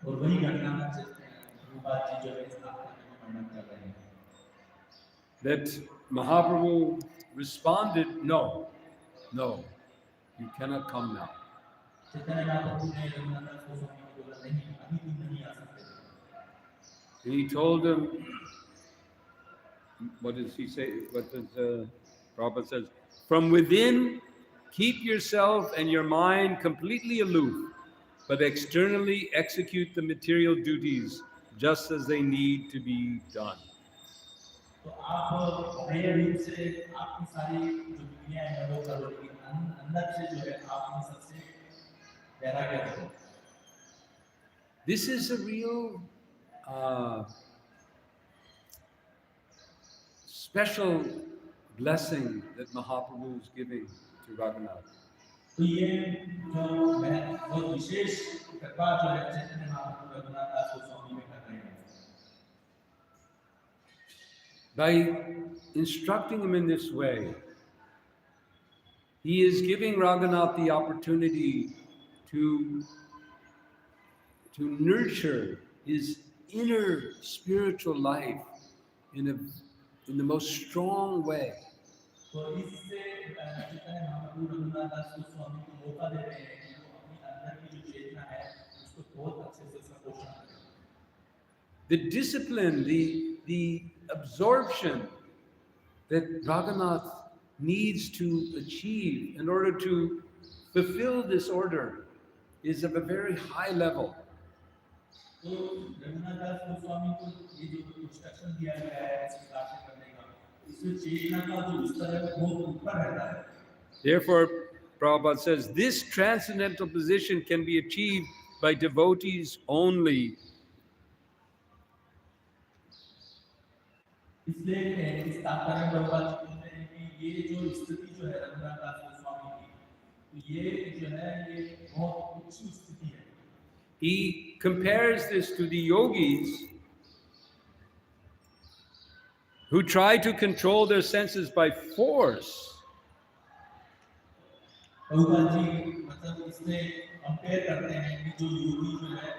Speaker 3: और वही घटना प्रभुपाद जी जो है इस स्थापना में वर्णन कर रहे हैं
Speaker 1: that Mahaprabhu responded, no, you cannot come now.
Speaker 3: Chaitanya Mahaprabhu ने रघुनाथ दास गोस्वामी को बोला नहीं अभी तुम नहीं आ सकते
Speaker 1: And he told him, what does he say? What does Prabhupada says? From within, keep yourself and your mind completely aloof, but externally execute the material duties just as they need to be done.
Speaker 3: तो आप बाह्य रूप से आपकी सारी जो क्रियाएं हैं वो करो लेकिन अंदर से जो है आप इन सबसे वैराग्य रखो
Speaker 1: This is a real special blessing that Mahaprabhu is giving to Raghunath.
Speaker 3: तो ये जो बहुत विशेष कृपा जो है चैतन्य महाप्रभु रघुनाथ दास गोस्वामी में कर रहे हैं
Speaker 1: By instructing him in this way, he is giving Raghunath the opportunity to nurture his inner spiritual life in the most strong way.
Speaker 3: तो इससे चैतन्य महाप्रभु रघुनाथ दास गोस्वामी को मौका दे रहे हैं कि वो अपनी अंदर की जो चेतना है उसको बहुत अच्छे से उसका पोषण करें
Speaker 1: The discipline, the absorption that Raghunath needs to achieve in order to fulfill this order is of a very high level.
Speaker 3: तो रघुनाथ दास गोस्वामी को ये जो इंस्ट्रक्शन दिया गया है इस कार्य करने का इसमें चेतना का जो स्तर है वो बहुत ऊपर रहता है
Speaker 1: Therefore, Prabhupada says, this transcendental position can be achieved by devotees only.
Speaker 3: इसलिए इस तात्पर्य में प्रभुपाद जी बोलते हैं कि ये जो स्थिति जो है रघुनाथ दास गोस्वामी की तो ये जो है ये बहुत उच्च स्थिति है
Speaker 1: He compares this to the yogis who try to control their senses by force.
Speaker 3: Prabhupada ji मतलब इसमें कंपेयर करते हैं कि जो योगी जो है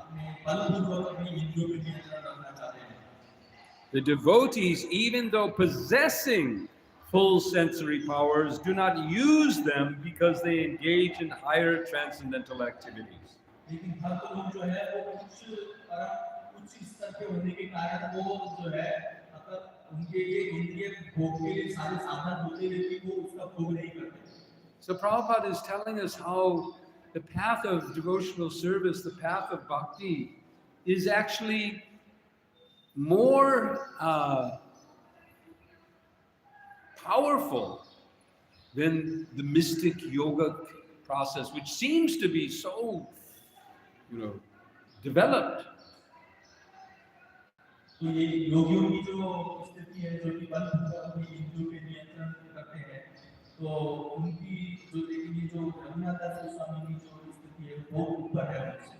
Speaker 3: अपने बलपूर्वक अपनी इंद्रियों पे नियंत्रण रखना चाहते हैं
Speaker 1: The devotees, even though possessing full sensory powers, do not use them because they engage in higher transcendental activities.
Speaker 3: लेकिन भक्त लोग जो है वो उच्च स्तर पे होने के कारण वो जो है मतलब उनके ये इंद्रिय भोग के लिए सारे साधन होते लेकिन वो उसका भोग नहीं करते
Speaker 1: So Prabhupada is telling us how the path of devotional service, the path of bhakti, is actually more powerful than the mystic yoga process, which seems to be so, developed.
Speaker 3: तो ये योगियों की जो स्थिति है जो कि बलपूर्वक अपनी इंद्रियों पे नियंत्रण करते हैं तो उनकी जो लेकिन ये जो रघुनाथ दास गोस्वामी की जो स्थिति है वो ऊपर है उनसे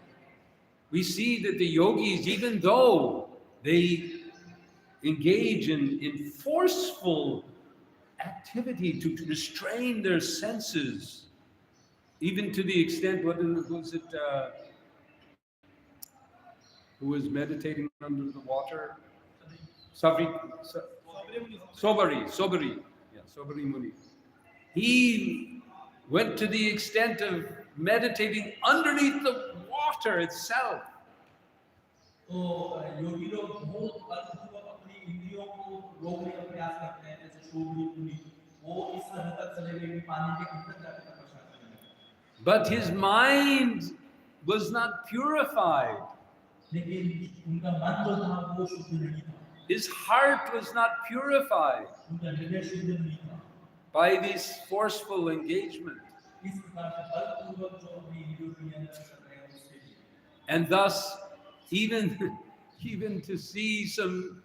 Speaker 1: We see that the yogis, even though they engage in forceful activity to restrain their senses, even to the extent, who was meditating under the water? Sobari Muni. He went to the extent of meditating underneath the water itself.
Speaker 3: तो योगी लोग बहुत बलपूर्वक अपनी इंद्रियों को रोकने का प्रयास करते हैं जैसे शोभनी मुनि वो इस हद तक चले गए कि पानी के अंदर जाकर तपस्या करने लगे
Speaker 1: But his mind was not purified.
Speaker 3: लेकिन उनका मन जो था वो शुद्ध नहीं था
Speaker 1: His heart was not purified
Speaker 3: उनका हृदय शुद्ध नहीं था
Speaker 1: by this forceful engagement.
Speaker 3: इस प्रकार से बलपूर्वक जो अपनी इंद्रियों को नियंत्रण कर रहे हैं उसके लिए
Speaker 1: And thus, even to see some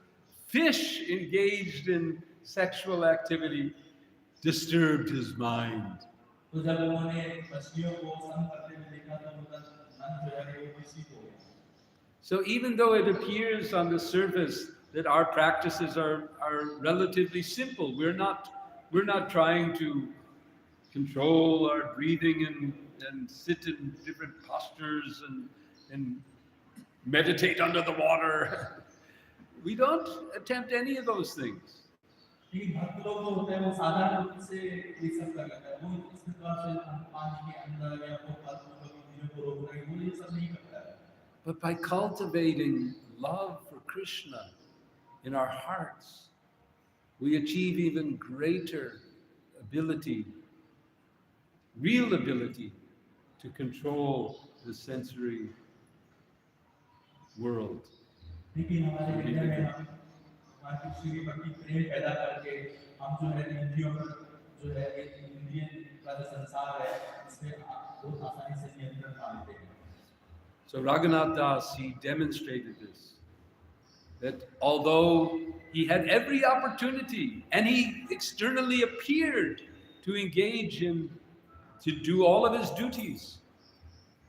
Speaker 1: fish engaged in sexual activity disturbed his mind.
Speaker 3: तो जब उन्होंने मछलियों को संग करते हुए देखा तो उनका मन जो है वो विचलित हो गया
Speaker 1: So even though it appears on the surface that our practices are relatively simple, we're not trying to control our breathing and sit in different postures and meditate under the water. We don't attempt any of those things.
Speaker 3: लेकिन भक्त लोग जो होते हैं वो साधारण रूप से ये सब कर लेते हैं, वो इस प्रकार से पानी के अंदर या वो फालतू की चीजों को रोक रहे हैं, वो ये सब नहीं करता है।
Speaker 1: But by cultivating love for Krishna in our hearts, we achieve even greater ability, real ability, to control the sensory world.
Speaker 3: लेकिन हमारे हृदय में हम हमारे कृष्ण के प्रति प्रेम पैदा करके हम जो है इंद्रियों पर जो है एक इंद्रिय का जो संसार है इस पे बहुत आसानी से नियंत्रण पा लेते हैं।
Speaker 1: So Raghunath Das, he demonstrated this, that although he had every opportunity and he externally appeared to engage in, to do all of his duties,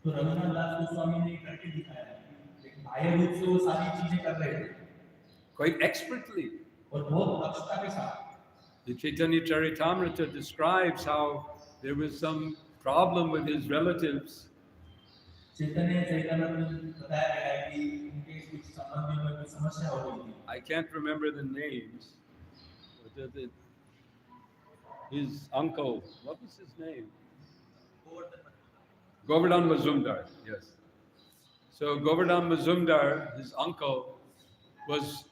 Speaker 3: तो रघुनाथ दास गोस्वामी ने करके दिखाया, लेकिन बाह्य रूप से वो सारी चीजें कर रहे थे
Speaker 1: quite expertly.
Speaker 3: और बहुत दक्षता के साथ।
Speaker 1: The Chaitanya Charitamrita describes how there was some problem with his relatives.
Speaker 3: चैतन्य चैतन्य में बताया गया है कि उनके कुछ संबंधियों में कुछ समस्या हो गई थी।
Speaker 1: I can't remember the names. His uncle, what was his name? Govardhan Mazumdar, yes. So Govardhan Mazumdar, his uncle, was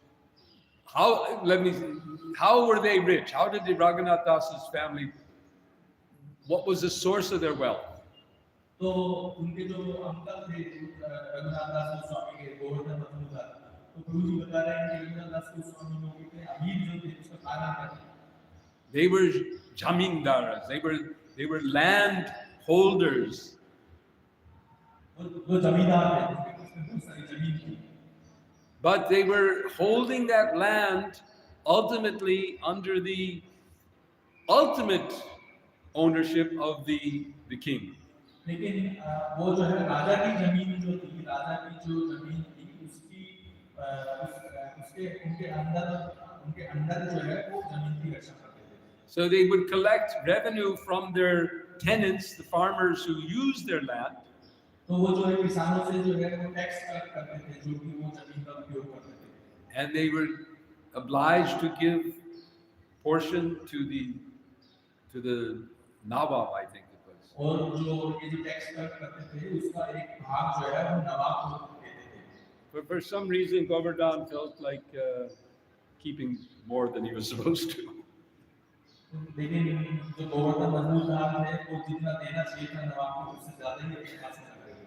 Speaker 1: how were they rich? How did the Raghunath Das's family, what was the source of their wealth?
Speaker 3: तो उनके जो uncle थे रघुनाथ दास गोस्वामी के गोवर्धन मजूमदार, तो प्रभुजी बता रहे हैं कि रघुनाथ दास गोस्वामी लोग इतने अमीर जो थे उसका कारण क्या था?
Speaker 1: They were jamindaras. They were land holders.
Speaker 3: वो जमींदार थे, उसमें बहुत सारी जमीन थी।
Speaker 1: But they were holding that land ultimately under the ultimate ownership of the king.
Speaker 3: लेकिन वो जो है राजा की जमीन जो थी, राजा की जो जमीन थी उसकी उसके उनके अंदर जो है वो जमीन की रक्षा करते थे।
Speaker 1: So they would collect revenue from their tenants, the farmers who used their land.
Speaker 3: तो वो जो है किसानों से जो है वो टैक्स कलेक्ट करते थे जो कि वो जमीन का उपयोग करते थे।
Speaker 1: And they were obliged to give portion to the Nawab, I think it was.
Speaker 3: और जो ये जो टैक्स कलेक्ट करते थे उसका एक भाग जो है वो नवाब को देते थे।
Speaker 1: But for some reason, Govardhan felt like keeping more than he was supposed to.
Speaker 3: लेकिन जो गोवर्धन मजूमदार थे वो जितना देना चाहिए था नवाब को उससे ज्यादा ही अपने पास रख रहे थे।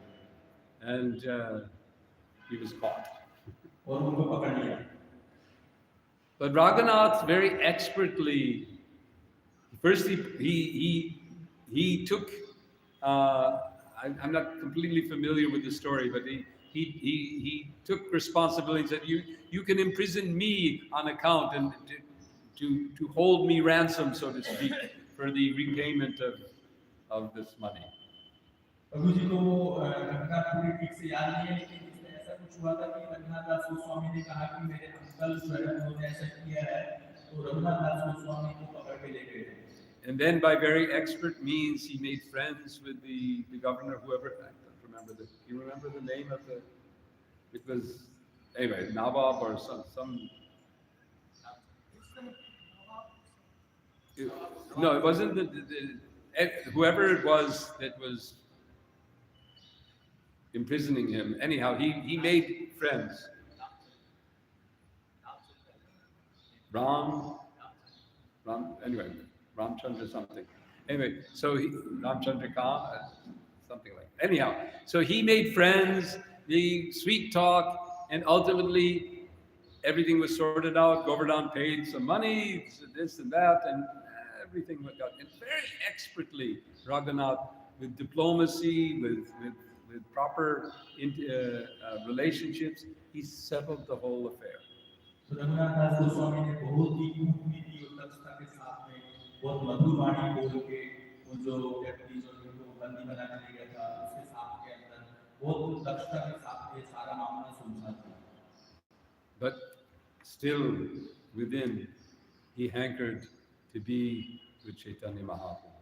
Speaker 1: And he was caught.
Speaker 3: और उनको पकड़ लिया।
Speaker 1: But Raghunath very expertly, first he took, I'm not completely familiar with the story, but he took responsibility and said, you can imprison me on account and to hold me ransom, so to speak, for the repayment of this money.
Speaker 3: प्रभुजी को घटना पूरी ठीक से याद नहीं है, लेकिन इसमें ऐसा कुछ हुआ था कि रघुनाथ दास गोस्वामी ने कहा कि मेरे अंकल जो है उन्होंने ऐसा किया है, तो रघुनाथ दास गोस्वामी को पकड़ के ले गए।
Speaker 1: And then by very expert means, he made friends with the governor, whoever, I don't remember do you remember the name of it was, anyway, Nawab or some no, it wasn't whoever it was that was imprisoning him. Anyhow, he made friends. Anyway, Ramchandra something. Anyway, so Ramchandra Khan, something like that. Anyhow, so he made friends, the sweet talk, and ultimately everything was sorted out. Govardhan paid some money, this and that, and everything went out. And very expertly, Raghunath, with diplomacy, with proper relationships, he settled the whole affair.
Speaker 3: Raghunath दास गोस्वामी ने बहुत ही कूटनीति और दक्षता के साथ में बहुत मधुर वाणी बोल के वो जो व्यक्ति जो उनको बंदी बना के ले गया था उसके साथ के अंदर बहुत दक्षता के साथ ये सारा मामला सुलझा था।
Speaker 1: But still within, he hankered to be with Chaitanya Mahaprabhu.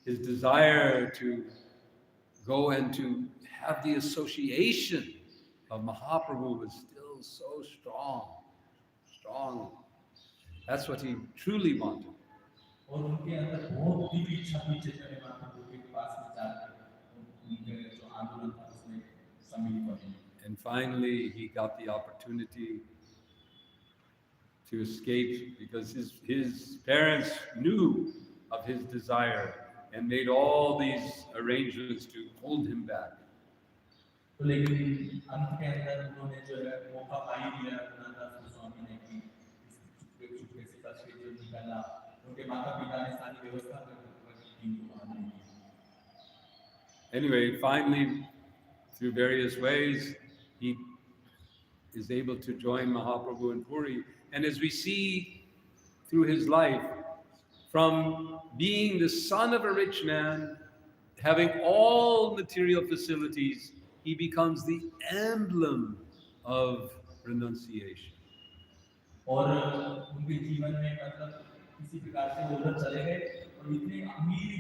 Speaker 1: His desire to go and to have the association of Mahaprabhu was still so strong. That's what he truly wanted.
Speaker 3: और उनके अंदर बहुत दिव्य इच्छा थी चैतन्य महाप्रभु के पास में जाकर उनके जो आंदोलन था उसमें सम्मिलित होने।
Speaker 1: And finally, he got the opportunity to escape because his parents knew of his desire and made all these arrangements to hold him back.
Speaker 3: तो लेकिन अंत के अंदर उन्होंने जो है मौका पा ही लिया रघुनाथ स्वामी ने कि चुपके से बच के जो निकला उनके माता पिता ने सारी व्यवस्था कर दी उनको आने की।
Speaker 1: Anyway, finally, through various ways, he is able to join Mahaprabhu in Puri. And as we see through his life, from being the son of a rich man, having all material facilities, he becomes the emblem of renunciation.
Speaker 3: और उनके जीवन में मतलब किसी प्रकार से वो उधर चले गए और इतने अमीर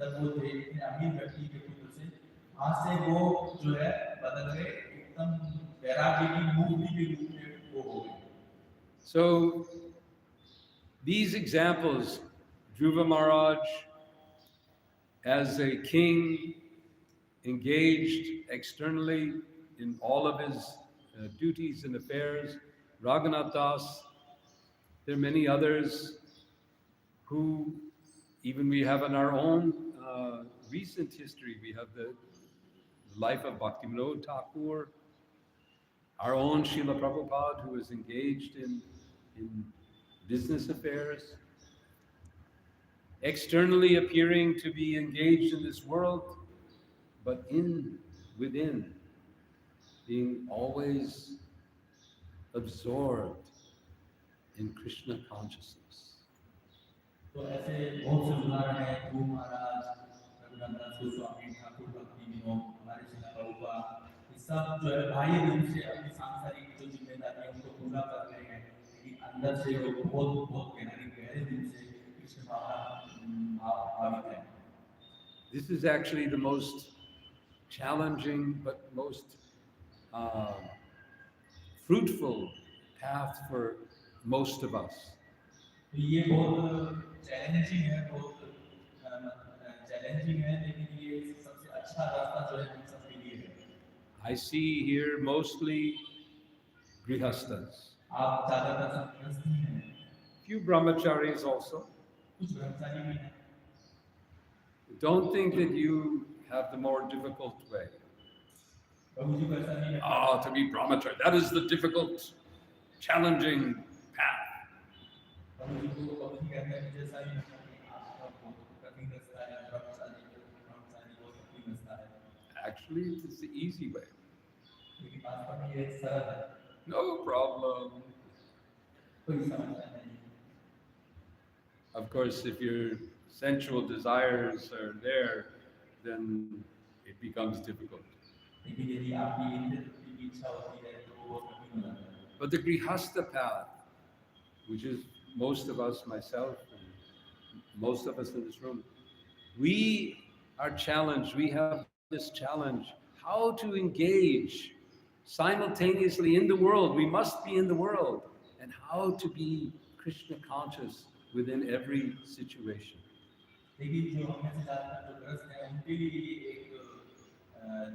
Speaker 3: जब वो थे इतने अमीर व्यक्ति के पुत्र से आज से वो जो है बदल गए एकदम वैराग्य की मूर्ति के रूप में वो हो गए।
Speaker 1: So these examples, Dhruva Maharaj as a king engaged externally in all of his duties and affairs, Raghunath Das, there are many others who even we have in our own recent history. We have the life of Bhaktivinoda Thakur, our own Srila Prabhupada, who is engaged in business affairs, externally appearing to be engaged in this world, but within, being always absorbed in Krishna consciousness.
Speaker 3: तो ऐसे बहुत से उदाहरण हैं ध्रुव महाराज रघुनाथ गोस्वामी ठाकुर भक्ति विनोद हमारे श्रील प्रभुपाद ये सब जो है बाह्य रूप से अपनी सांसारिक जो जिम्मेदारी है उनको पूरा कर रहे हैं लेकिन अंदर से वो बहुत गहरे रूप से कृष्ण भावित है।
Speaker 1: This is actually the most challenging but most fruitful path for most of us.
Speaker 3: तो ये बहुत चैलेंजिंग है लेकिन ये सबसे अच्छा रास्ता जो है हम सबके लिए है।
Speaker 1: I see here mostly grihastas.
Speaker 3: आप ज्यादातर सब गृहस्थी हैं।
Speaker 1: Few brahmacharis also.
Speaker 3: कुछ ब्रह्मचारी भी हैं।
Speaker 1: Don't think that you have the more difficult way.
Speaker 3: प्रभु जी को ऐसा नहीं
Speaker 1: Ah, to be brahmachari, that is the difficult, challenging path.
Speaker 3: प्रभु जी को भक्ति करने में जैसा ही लगता है कि आपका बहुत कठिन रास्ता है ब्रह्मचारी बहुत कठिन रास्ता है।
Speaker 1: Actually, it's the easy way.
Speaker 3: लेकिन वास्तव में ये सरल है।
Speaker 1: No problem.
Speaker 3: कोई समस्या नहीं।
Speaker 1: Of course, if your sensual desires are there, then it becomes difficult.
Speaker 3: लेकिन यदि आपकी इंद्रिय तृप्ति की इच्छा होती है तो वो कठिन हो जाता है।
Speaker 1: But the grihastha path, which is most of us, myself, and most of us in this room, we are challenged. We have this challenge how to engage simultaneously in the world. We must be in the world, and how to be Krishna conscious within every situation.
Speaker 3: लेकिन जो हम में से ज़्यादातर जो ग्रस्त हैं उनके लिए ये एक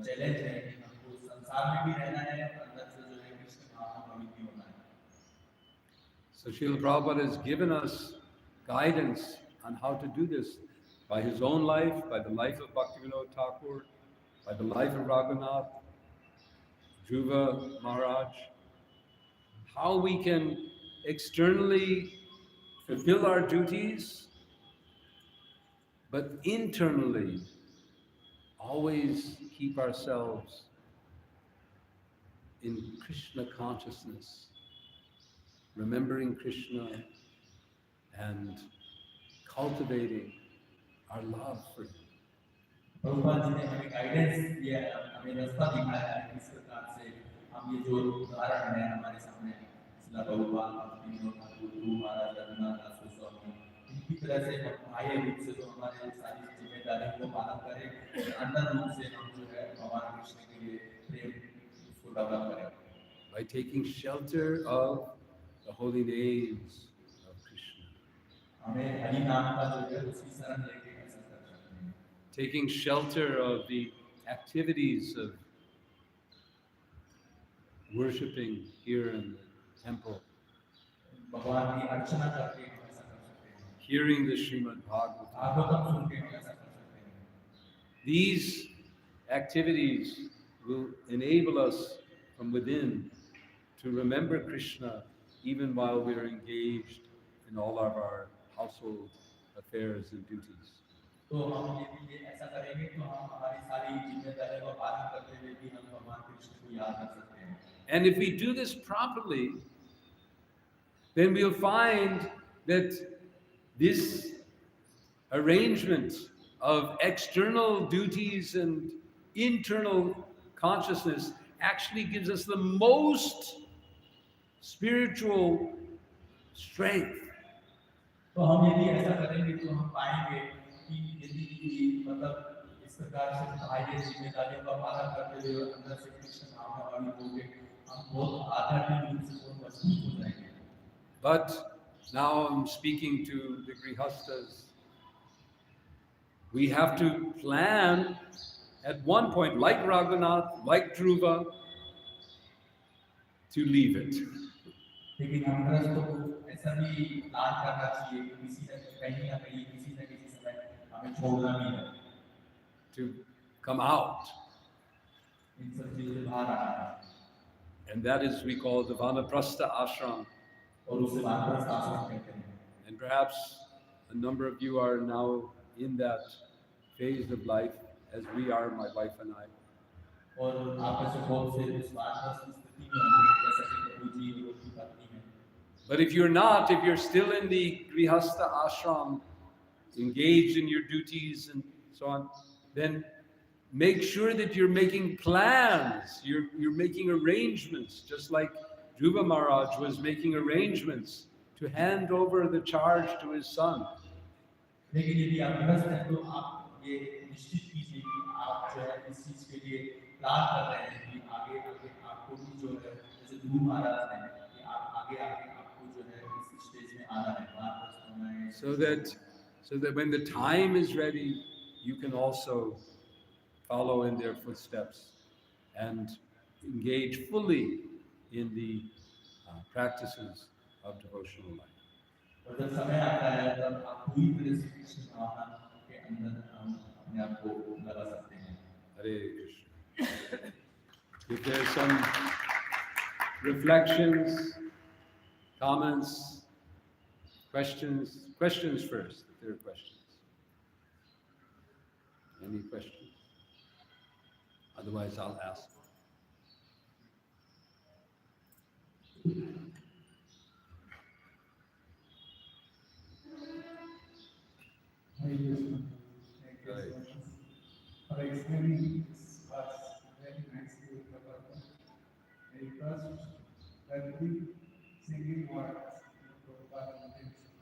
Speaker 3: चैलेंज है कि हमको संसार में भी रहना है और अंदर से जो है कृष्ण भावना भावित भी होना है।
Speaker 1: So Srila Prabhupada has given us guidance on how to do this by his own life, by the life of Bhaktivinoda Thakur, by the life of Raghunath, Dhruva Maharaj, how we can externally fulfill our duties, but internally always keep ourselves in Krishna consciousness, remembering Krishna and cultivating our love for him.
Speaker 3: Prabhupada ji ने हमें guidance दिया है हमें रास्ता दिखाया है किस प्रकार से हम ये जो उदाहरण है हमारे सामने श्रील प्रभुपाद भक्तिविनोद ठाकुर ध्रुव महाराज रघुनाथ दास गोस्वामी इनकी तरह से हम बाह्य रूप से तो हमारे सारी जिम्मेदारियों को पालन करें अंदर रूप से हम जो है भगवान कृष्ण के लिए प्रेम उसको डेवलप करें
Speaker 1: by taking shelter of the holy names of Krishna,
Speaker 3: हमें हरि नाम का जो है उसकी शरण लेके ऐसा कर सकते हैं
Speaker 1: taking shelter of the activities of worshipping here in the temple,
Speaker 3: भगवान की अर्चना करके हम ऐसा कर सकते हैं
Speaker 1: hearing the Srimad Bhagavatam.
Speaker 3: Bhagavatam सुन के हम ऐसा कर सकते हैं
Speaker 1: These activities will enable us from within to remember Krishna even while we are engaged in all of our household affairs and duties.
Speaker 3: तो हम यदि ये ऐसा करेंगे तो हम हमारी सारी जिम्मेदारियों का पालन करते हुए भी हम भगवान कृष्ण को याद कर सकते हैं
Speaker 1: And if we do this properly, then we'll find that this arrangement of external duties and internal consciousness actually gives us the most spiritual strength.
Speaker 3: तो हम यदि ऐसा करेंगे तो हम पाएंगे कि यदि मतलब इस प्रकार से बाह्य जिम्मेदारियों का पालन करते हुए अंदर से कृष्ण भावना वाली होंगे हम बहुत आध्यात्मिक रूप से बहुत मजबूत हो जाएंगे
Speaker 1: But now I'm speaking to the Grihastas. We have to plan at one point, like Raghunath, like Dhruva, to leave it.
Speaker 3: लेकिन हम गृहस्थ को ऐसा भी प्लान करना चाहिए कि किसी न कहीं किसी न किसी समय हमें छोड़ना भी है
Speaker 1: To come out.
Speaker 3: इन सब चीजों से बाहर आना है
Speaker 1: And that is, we call the Vanaprastha ashram.
Speaker 3: और उसे वानप्रस्थ आश्रम कहते हैं
Speaker 1: And perhaps a number of you are now in that phase of life, as we are, my wife and I.
Speaker 3: और आप में से बहुत से इस वानप्रस्थ स्थिति में होंगे जैसा कि प्रभु जी और उनकी पत्नी हैं
Speaker 1: But if you're not, if you're still in the Grihastha ashram, engaged in your duties and so on, then make sure that you're making plans, you're making arrangements, just like Dhruva Maharaj was making arrangements to hand over the charge to his son.
Speaker 3: लेकिन यदि आप गृहस्थ हैं तो आप ये निश्चित कीजिए कि आप जो है इस चीज के लिए प्लान कर रहे हैं कि आगे आगे आपको भी जो है जैसे ध्रुव महाराज ने कि आप आगे आगे आपको जो है इस स्टेज में आना है वानप्रस्थ होना है
Speaker 1: So that when the time is ready, you can also follow in their footsteps and engage fully in the practices of devotional life.
Speaker 3: और जब समय आता है तब आप पूरी तरह से कृष्ण भावना के अंदर अपने आप को लगा सकते हैं
Speaker 1: Hare Krishna. If there's some reflections, comments, questions first, if there are questions. Any questions? Otherwise, I'll ask.
Speaker 4: Hare Krishna.
Speaker 1: Hare
Speaker 4: For explaining this class very nicely with the purpose. I trust that we singing words in Prabhupada intention.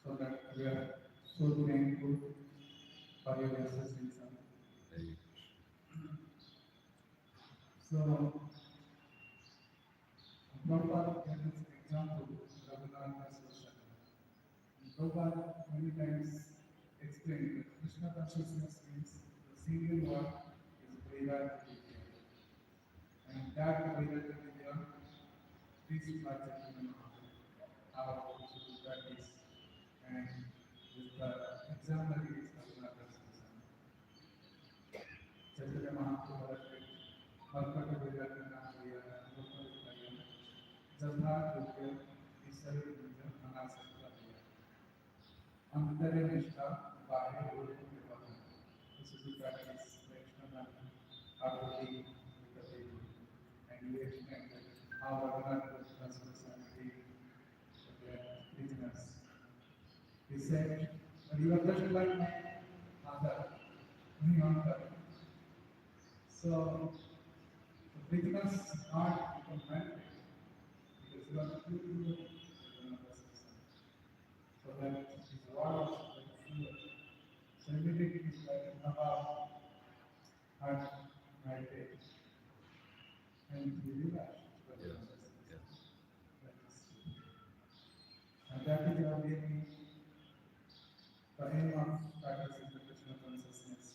Speaker 4: So that we are so thankful for your assistance.
Speaker 1: Hare
Speaker 4: So, Prabhupada gave this example, Raghunath Association. Prabhupada many times explained that Krishna consciousness means the single word is Vairagya Vidya. And that Vairagya Vidya is like a human how to practice. And with the example is Raghunath Association. Chaitanya Mahaprabhu said, Markata Vairagya Nahaya, Loka Vidya, Jatha Vidya, Isari Vidya, Manasakta Vidya. Antare Nishta, Bahe Guru Devana. This is the practice, the external harmony with the Devi. And we explain that how Raghunath personality, their business. He said, but you are just like my mother, my uncle. So, the business is not compatible because you are the people of the system. So that his words like fuel. So immediately it's like about heart meditation. in Girivash.
Speaker 1: Yes. Yes.
Speaker 4: And that is our really, for anyone who practices the Krishna consciousness,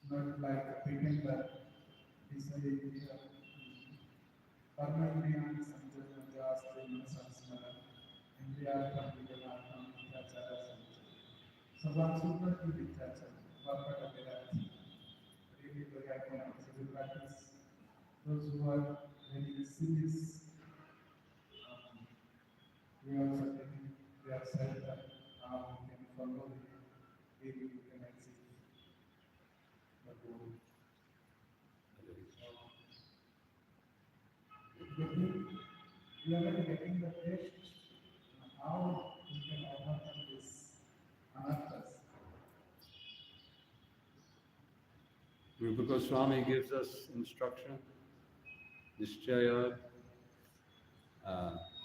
Speaker 4: not like a pretender, deciding Parmaindriyan Sanjana Jastre Sanskara, Indriya Pramidavata Mityachara Sanjana. So one super to Mityachara, Varpata Vedati, really the right one. So we practice those who are very serious. We also taking their said that we can follow the way we can achieve the goal. We are not getting the taste how we can overcome this anarthas.
Speaker 1: Rupa Goswami gives us instruction. Nishchaya,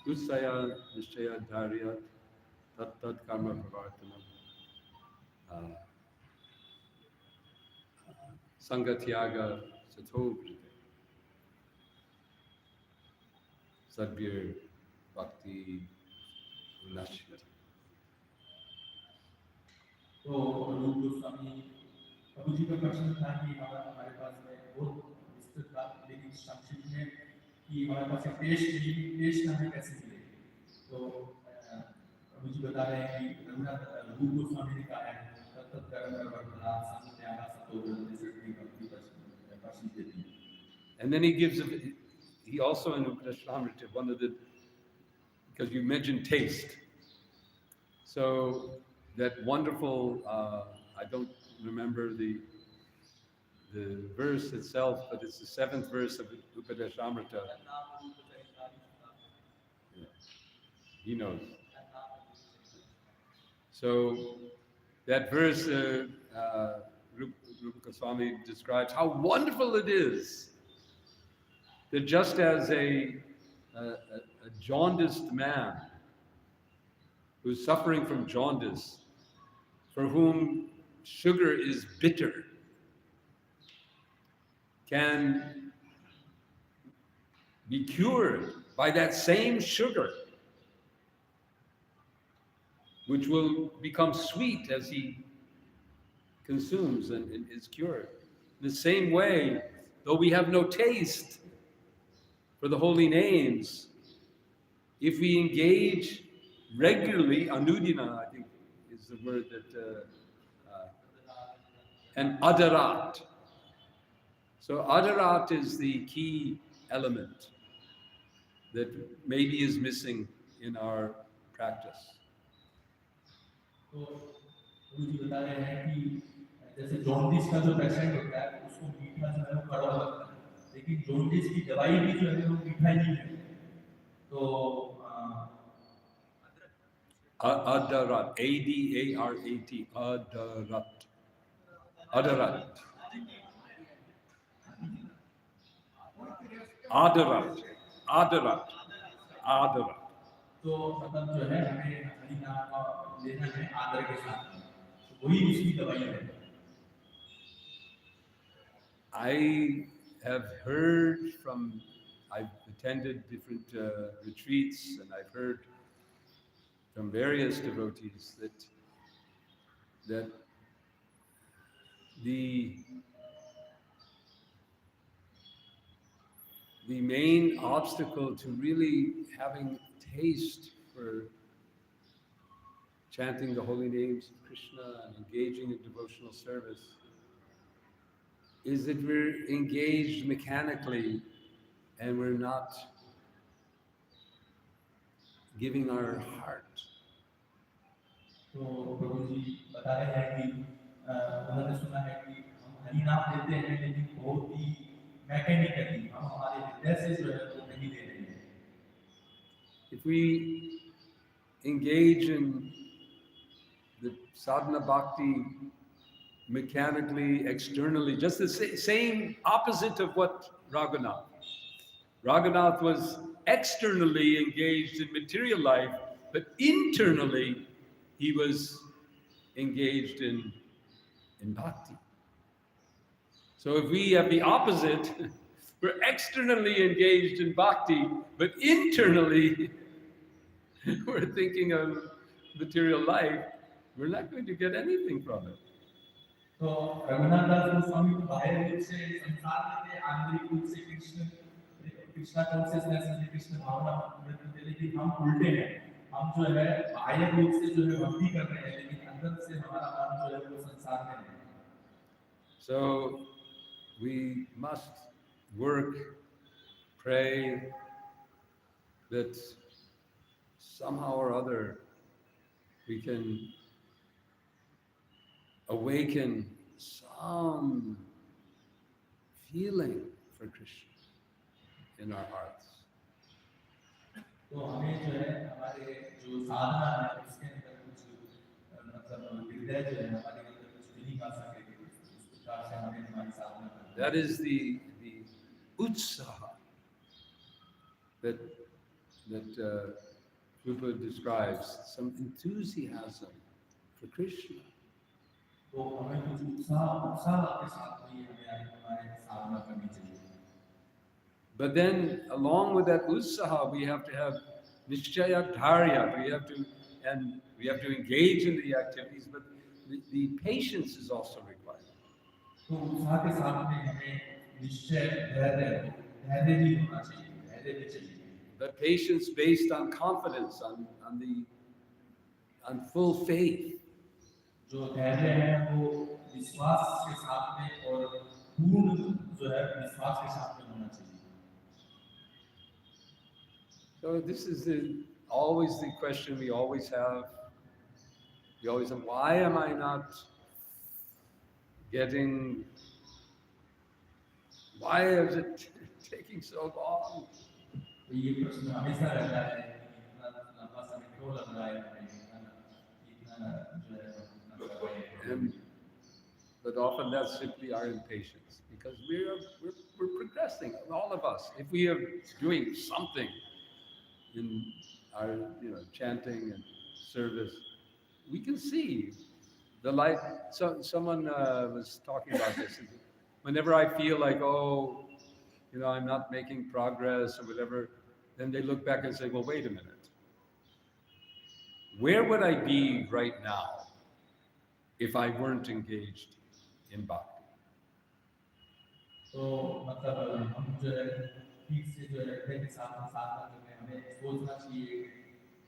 Speaker 1: Utsaya, Nishchaya, Dharya, Tat Tat Karma Pravartanam, Sangatyaga, Sato Brite, Sadbir, Bhakti, Unashita.
Speaker 3: तो रूप गोस्वामी प्रभु जी का प्रश्न था कि हमारे पास में बहुत विस्तृत बात लेकिन संक्षिप्त में कि हमारे पास एक टेस्ट हमें कैसे मिले तो प्रभु जी बता रहे हैं कि रघुनाथ रूप गोस्वामी ने कहा है तत्त कर्म वर्तमान संत्यागा सतोगुण जैसे भक्ति प्रसिद्ध देती है.
Speaker 1: And then he also in Upanishadamrita, one of the, because you mentioned taste. So that wonderful, I don't remember the verse itself, but it's the 7th verse of Upanishadamrita. Yeah. He knows. So that verse, Rupa Goswami describes how wonderful it is that just as a jaundiced man who's suffering from jaundice, for whom sugar is bitter, can be cured by that same sugar, which will become sweet as he consumes and is cured. In the same way, though we have no taste for the holy names, if we engage regularly, anudina, I think is the word that, and adarat. So adarat is the key element that maybe is missing in our practice.
Speaker 3: तो प्रभु जी बता रहे हैं कि जैसे jaundice का जो patient होता है उसको मीठा जो है वो कड़वा लगता है लेकिन जॉन्डिस की दवाई भी जो है वो मीठा ही है तो
Speaker 1: Adarat, A-D-A-R-A-T, adarat. Adarat. Adarat. Adarat. Adarat.
Speaker 3: तो मतलब जो है हमें हरि नाम का लेना है आदर के साथ तो वही उसकी दवाई है.
Speaker 1: I have heard from, I've attended different retreats, and I've heard from various devotees that the main obstacle to really having taste for chanting the holy names of Krishna and engaging in devotional service is that we're engaged mechanically and we're not giving our heart.
Speaker 3: तो प्रभु जी बता रहे हैं कि उन्होंने सुना है कि हम हरि नाम लेते हैं लेकिन बहुत ही मैकेनिकली हम हमारे हृदय से जो है वो नहीं दे रहे हैं.
Speaker 1: If we engage in the sadhana bhakti mechanically, externally, just the same opposite of what Raghunath. Raghunath was externally engaged in material life, but internally he was engaged in bhakti. So if we have the opposite, we're externally engaged in bhakti, but internally we're thinking of material life, we're not going to get anything from it.
Speaker 3: तो रघुनाथ दास गोस्वामी को बाह्य रूप से संसार में थे, आंतरिक रूप से कृष्णा कॉन्शियसनेस में कृष्ण भावना में, लेकिन हम उल्टे हैं। हम जो है बाह्य रूप से जो है भक्ति कर रहे हैं, लेकिन अंदर से हमारा मन जो है वो संसार में है।
Speaker 1: So we must work, pray that somehow or other we can awaken some feeling for Krishna in our hearts.
Speaker 3: तो हमें जो है हमारे जो साधना है उसके अंदर कुछ मतलब हृदय जो है हमारे अंदर कुछ फीलिंग आ सके, उस प्रकार से हमें हमारी साधना करनी है।
Speaker 1: That is the utsaha that Prabhupada describes, some enthusiasm for Krishna.
Speaker 3: तो हमें कुछ उत्साह के साथ भी हमें हमारे साधना करनी चाहिए।
Speaker 1: But then, along with that utsaha, we have to have nishchaya dharya. We have to engage in the activities, but the patience is also required.
Speaker 3: तो उत्साह के साथ में हमें निश्चय धैर्य भी होना चाहिए, धैर्य भी चाहिए।
Speaker 1: But patience based on confidence, on full faith.
Speaker 3: जो धैर्य है वो विश्वास के साथ में और पूर्ण जो है विश्वास के साथ में होना चाहिए।
Speaker 1: So this is always the question we always have. We always have, why am I not getting, why is it taking so long?
Speaker 3: तो ये प्रश्न हमेशा रहता है कि इतना लंबा समय क्यों लग रहा है हमें, इतना जो है इतना कर रहे हैं।
Speaker 1: But often that's simply our impatience, because we're progressing, all of us. If we are doing something in our chanting and service, we can see the light. So someone was talking about this. Whenever I feel like, I'm not making progress or whatever, then they look back and say, well, wait a minute. Where would I be right now if I weren't engaged in bhakti?
Speaker 3: तो मतलब हम जो है ठीक से जो है हृदय के साथ साधना करने हमें सोचना चाहिए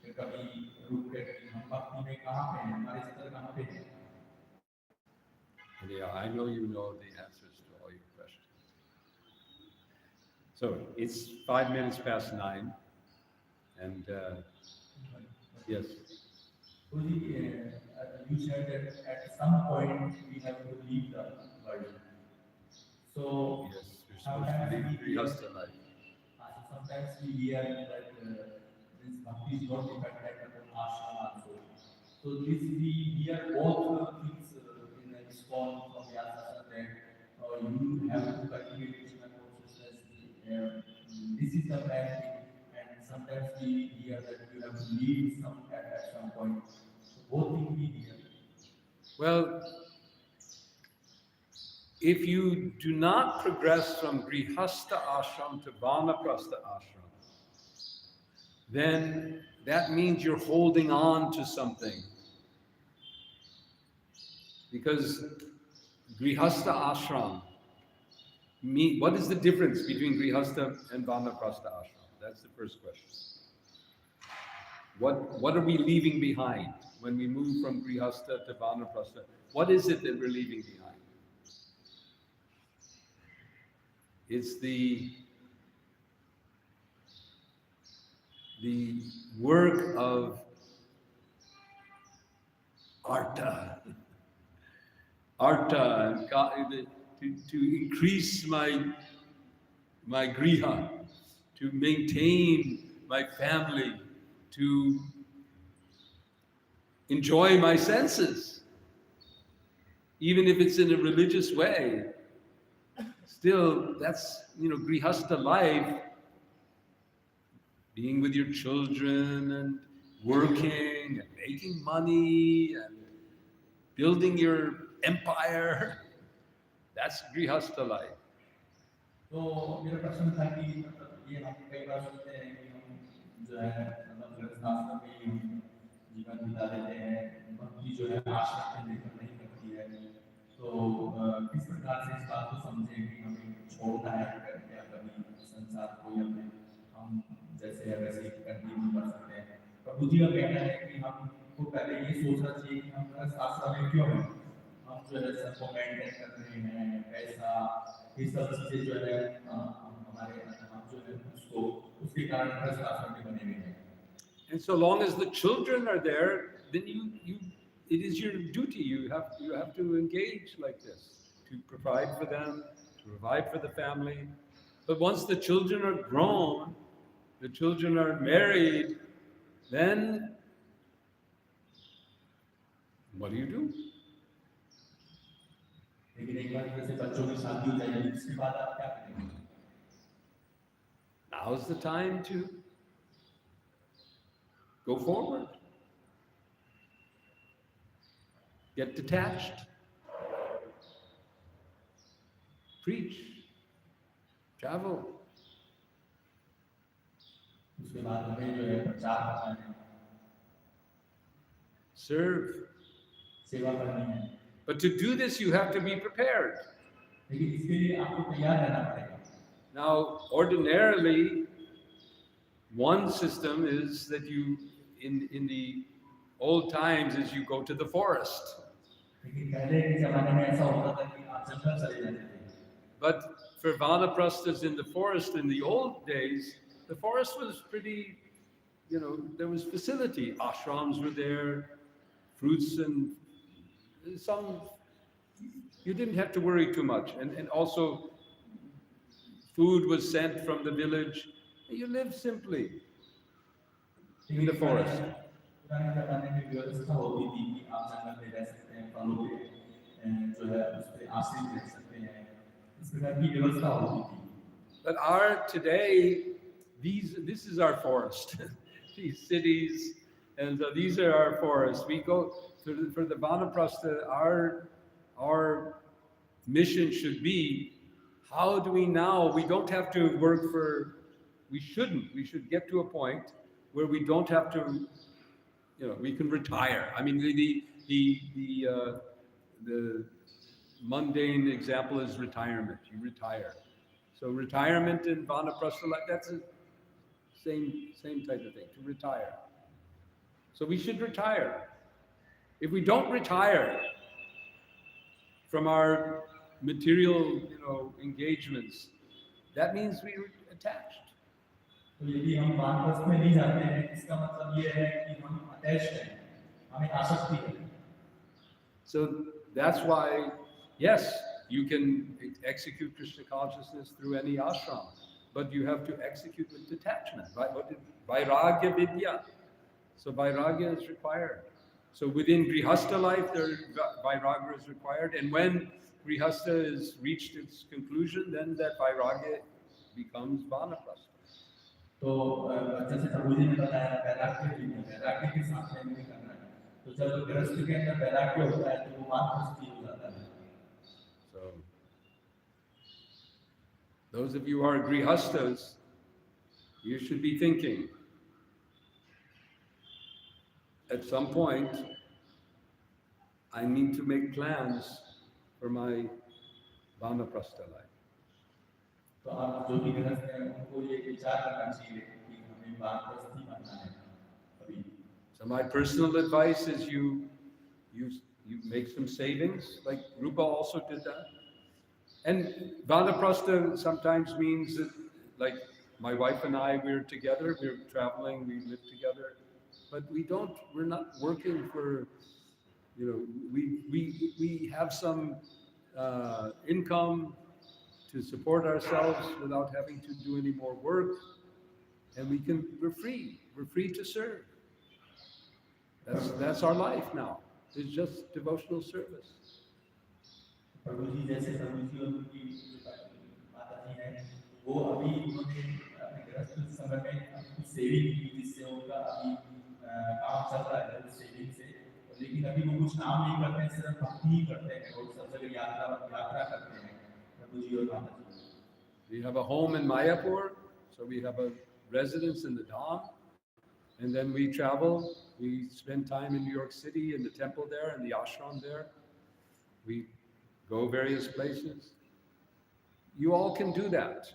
Speaker 3: कि कभी रुक कर कि हम भक्ति में कहाँ पे हैं, हमारे स्तर कहाँ पे हैं।
Speaker 1: Yeah, I know you know the answers to all your questions. So it's 5 minutes past 9, and yes.
Speaker 3: You said that at some point we have to leave the world. So
Speaker 1: yes, we're supposed to leave Grihastha life.
Speaker 3: Sometimes we hear that this bhakti is not dependent upon ashram also. So this we hear both things in the response from the Asasa that you have to cultivate Krishna consciousness. This is the bad thing, and sometimes we hear that you have to leave at some point. So both things we hear.
Speaker 1: Well, if you do not progress from Grihastha ashram to Vanaprastha ashram, then that means you're holding on to something. Because Grihastha ashram, what is the difference between Grihastha and Vanaprastha ashram? That's the first question. What are we leaving behind when we move from Grihastha to Vanaprastha? What is it that we're leaving behind? It's the work of arta, to increase my griha, to maintain my family, to enjoy my senses, even if it's in a religious way. Still, that's, grihastha life, being with your children and working and making money and building your empire. That's grihastha life.
Speaker 3: तो मेरा प्रश्न था कि मतलब ये हम कई बार सुनते हैं कि हम जो है मतलब गृहस्थ आश्रम में ही हम जीवन बिता देते हैं, भक्ति जो है आश्रम में लेकर नहीं करती है। तो किस प्रकार से इस बात को समझें कि हमें छोड़ना है करके या कभी संसार को या फिर हम जैसे है वैसे कंटिन्यू कर सकते हैं। प्रभु जी का कहना है कि हमको पहले ये सोचना चाहिए कि हम गृहस्थ आश्रम में क्यों हैं, हम जो है सबको मेंटेन कर रहे हैं, पैसा ये सब चीजें जो है हमारे हम जो है उसको उसके कारण गृहस्थ आश्रम में बने हुए हैं।
Speaker 1: And so long as the children are there, then it is your duty. You have to engage like this to provide for them, to provide for the family. But once the children are grown, the children are married, then what do?
Speaker 3: लेकिन एक बार जैसे बच्चों की शादी हो जाएगी उसके बाद आप क्या करेंगे?
Speaker 1: Now's the time to go forward. Get detached. Preach. Travel.
Speaker 3: उसके बाद हमें जो है प्रचार करना है,
Speaker 1: Serve.
Speaker 3: सेवा करनी है।
Speaker 1: But to do this, you have to be prepared.
Speaker 3: लेकिन इसके लिए आपको तैयार रहना पड़ेगा।
Speaker 1: Now, ordinarily, one system is that you, in the old times, is you go to the forest.
Speaker 3: लेकिन पहले के ज़माने में ऐसा होता था कि आप जंगल चले जाते थे।
Speaker 1: But for vanaprasthas in the forest in the old days, the forest was pretty, there was facility. Ashrams were there, fruits and some, you didn't have to worry too much. And also, food was sent from the village. You lived simply in the forest.
Speaker 3: पुराने ज़माने में व्यवस्था होती थी कि आप जंगल में रह सकते हैं, फलों पे जो है उस पे आश्रित रह सकते हैं, इस प्रकार की व्यवस्था होती थी।
Speaker 1: But today, this is our forest. These cities, and so these are our forests. We go for the vanaprastha. Our mission should be: how do we now? We don't have to work for. We shouldn't. We should get to a point where we don't have to. We can retire. I mean, the mundane example is retirement. You retire. So retirement in vanaprastha, that's the same type of thing, to retire. So we should retire. If we don't retire from our material, engagements, that means we're attached.
Speaker 3: तो यदि हम वानप्रस्थ में नहीं जाते हैं, इसका मतलब ये है कि हम अटैच्ड हैं, हमें आसक्ति है।
Speaker 1: So that's why, yes, you can execute Krishna consciousness through any ashram, but you have to execute with detachment. Vairagya vidya. So vairagya is required. So within grihastha life, vairagya is required, and when grihastha is reached its conclusion, then that vairagya becomes vanaprastha.
Speaker 3: तो जैसे प्रभु जी ने बताया वैराग्य के साथ में नहीं करना है, तो जब गृहस्थ के अंदर वैराग्य होता है तो वो वानप्रस्थी हो जाता है।
Speaker 1: So those of you who are grihasthas, you should be thinking, at some point, I need to make plans for my vanaprastha life.
Speaker 3: तो आप जो भी गृहस्थ हैं उनको ये विचार करना चाहिए कि हमें वानप्रस्थी बनना है अभी।
Speaker 1: So my personal advice is you make some savings, like Rupa also did that. And vanaprastha sometimes means that, like my wife and I, we're together, we're traveling, we live together, but we're not working for, we have some income to support ourselves without having to do any more work, and we're free to serve. That's our life now. It's just devotional service.
Speaker 3: प्रभु जी जैसे प्रभु जी और उनकी माता जी हैं, वो अभी उन्होंने अपने गृहस्थ समय में अपनी सेविंग की जिससे उनका अभी काम चल रहा है उस सेविंग से, लेकिन अभी वो कुछ काम नहीं करते हैं, सिर्फ भक्ति ही करते हैं और सब जगह यात्रा करते हैं प्रभु जी और माता जी।
Speaker 1: We have a home in Mayapur, so we have a residence in the Dham. And then we travel, we spend time in New York City, in the temple there, in the ashram there. We go various places. You all can do that.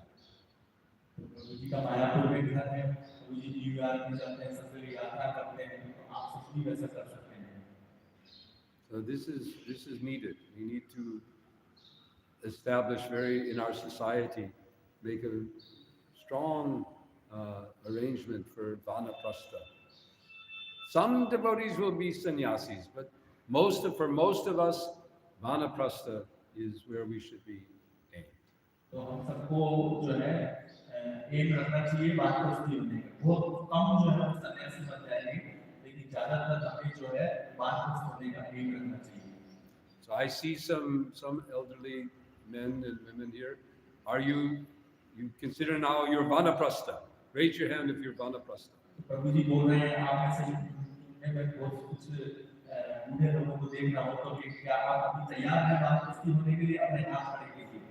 Speaker 3: प्रभु जी का मायापुर में घर है, प्रभु जी New York में जाते हैं, सब जगह यात्रा करते हैं, तो आप सब भी वैसा कर सकते हैं।
Speaker 1: So this is needed. We need to establish in our society, make a strong arrangement for vanaprastha. Some devotees will be sannyasis, but for most of us, vanaprastha is where we should be aimed.
Speaker 3: तो हम सबको जो है M रखना चाहिए वानप्रस्थी होने का। बहुत कम जो है हम सन्यासी बन जाएंगे, लेकिन ज्यादातर हमें जो है वानप्रस्थ होने का एम रखना चाहिए।
Speaker 1: So I see some elderly men and women here. Are you consider now you're vanaprastha? Raise your hand if you're vanaprastha.
Speaker 3: प्रभु जी बोल रहे हैं आप में से मैं बहुत कुछ बूढ़े लोगों को देख रहा हूँ, तो क्या आप अभी तैयार हैं वानप्रस्थी होने के लिए? अपने हाथ खड़े कीजिए।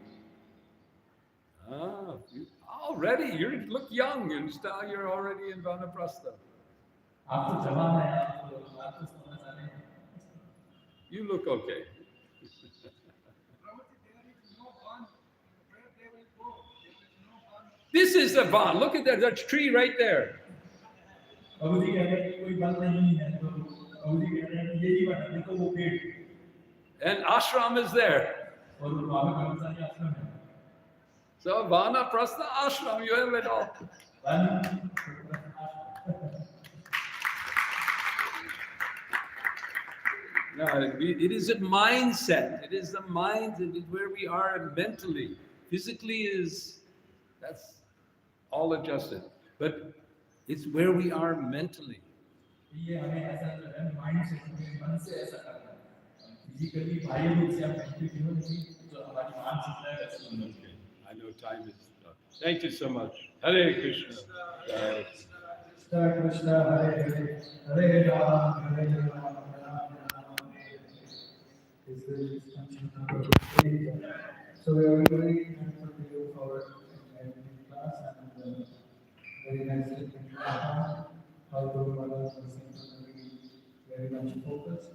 Speaker 1: Already you look young and you're already in vanaprastha.
Speaker 3: आप तो जवान हैं, आप वानप्रस्थ होना चाहते हैं।
Speaker 1: You look okay. This is the van. Look at that. There's a tree right there.
Speaker 3: प्रभु जी कहते हैं कि कोई बल नहीं है, तो प्रभु जी कहते हैं कि यही बात देखो वो पेड़।
Speaker 1: And ashram is there.
Speaker 3: और वहाँ पे कर्मचारी आश्रम है।
Speaker 1: So vanaprastha ashram, you have it all. No, it is a mindset. It is the mind. It is where we are mentally. Physically that's all adjusted. But it's where we are mentally.
Speaker 3: ये हमें ऐसा जो है mindset में मन से ऐसा करना है। फिजिकली बाह्य रूप से हम एक्टिव जीवन में जो हमारी मानसिकता है वैसे होनी चाहिए।
Speaker 1: I know time is up. Thank you so much. Hare Krishna. Hare
Speaker 4: Krishna, Hare Hare, Hare Ram, Hare Ram, So we are very thankful to you for attending class and very nicely how Guru Maharaj was very much focused.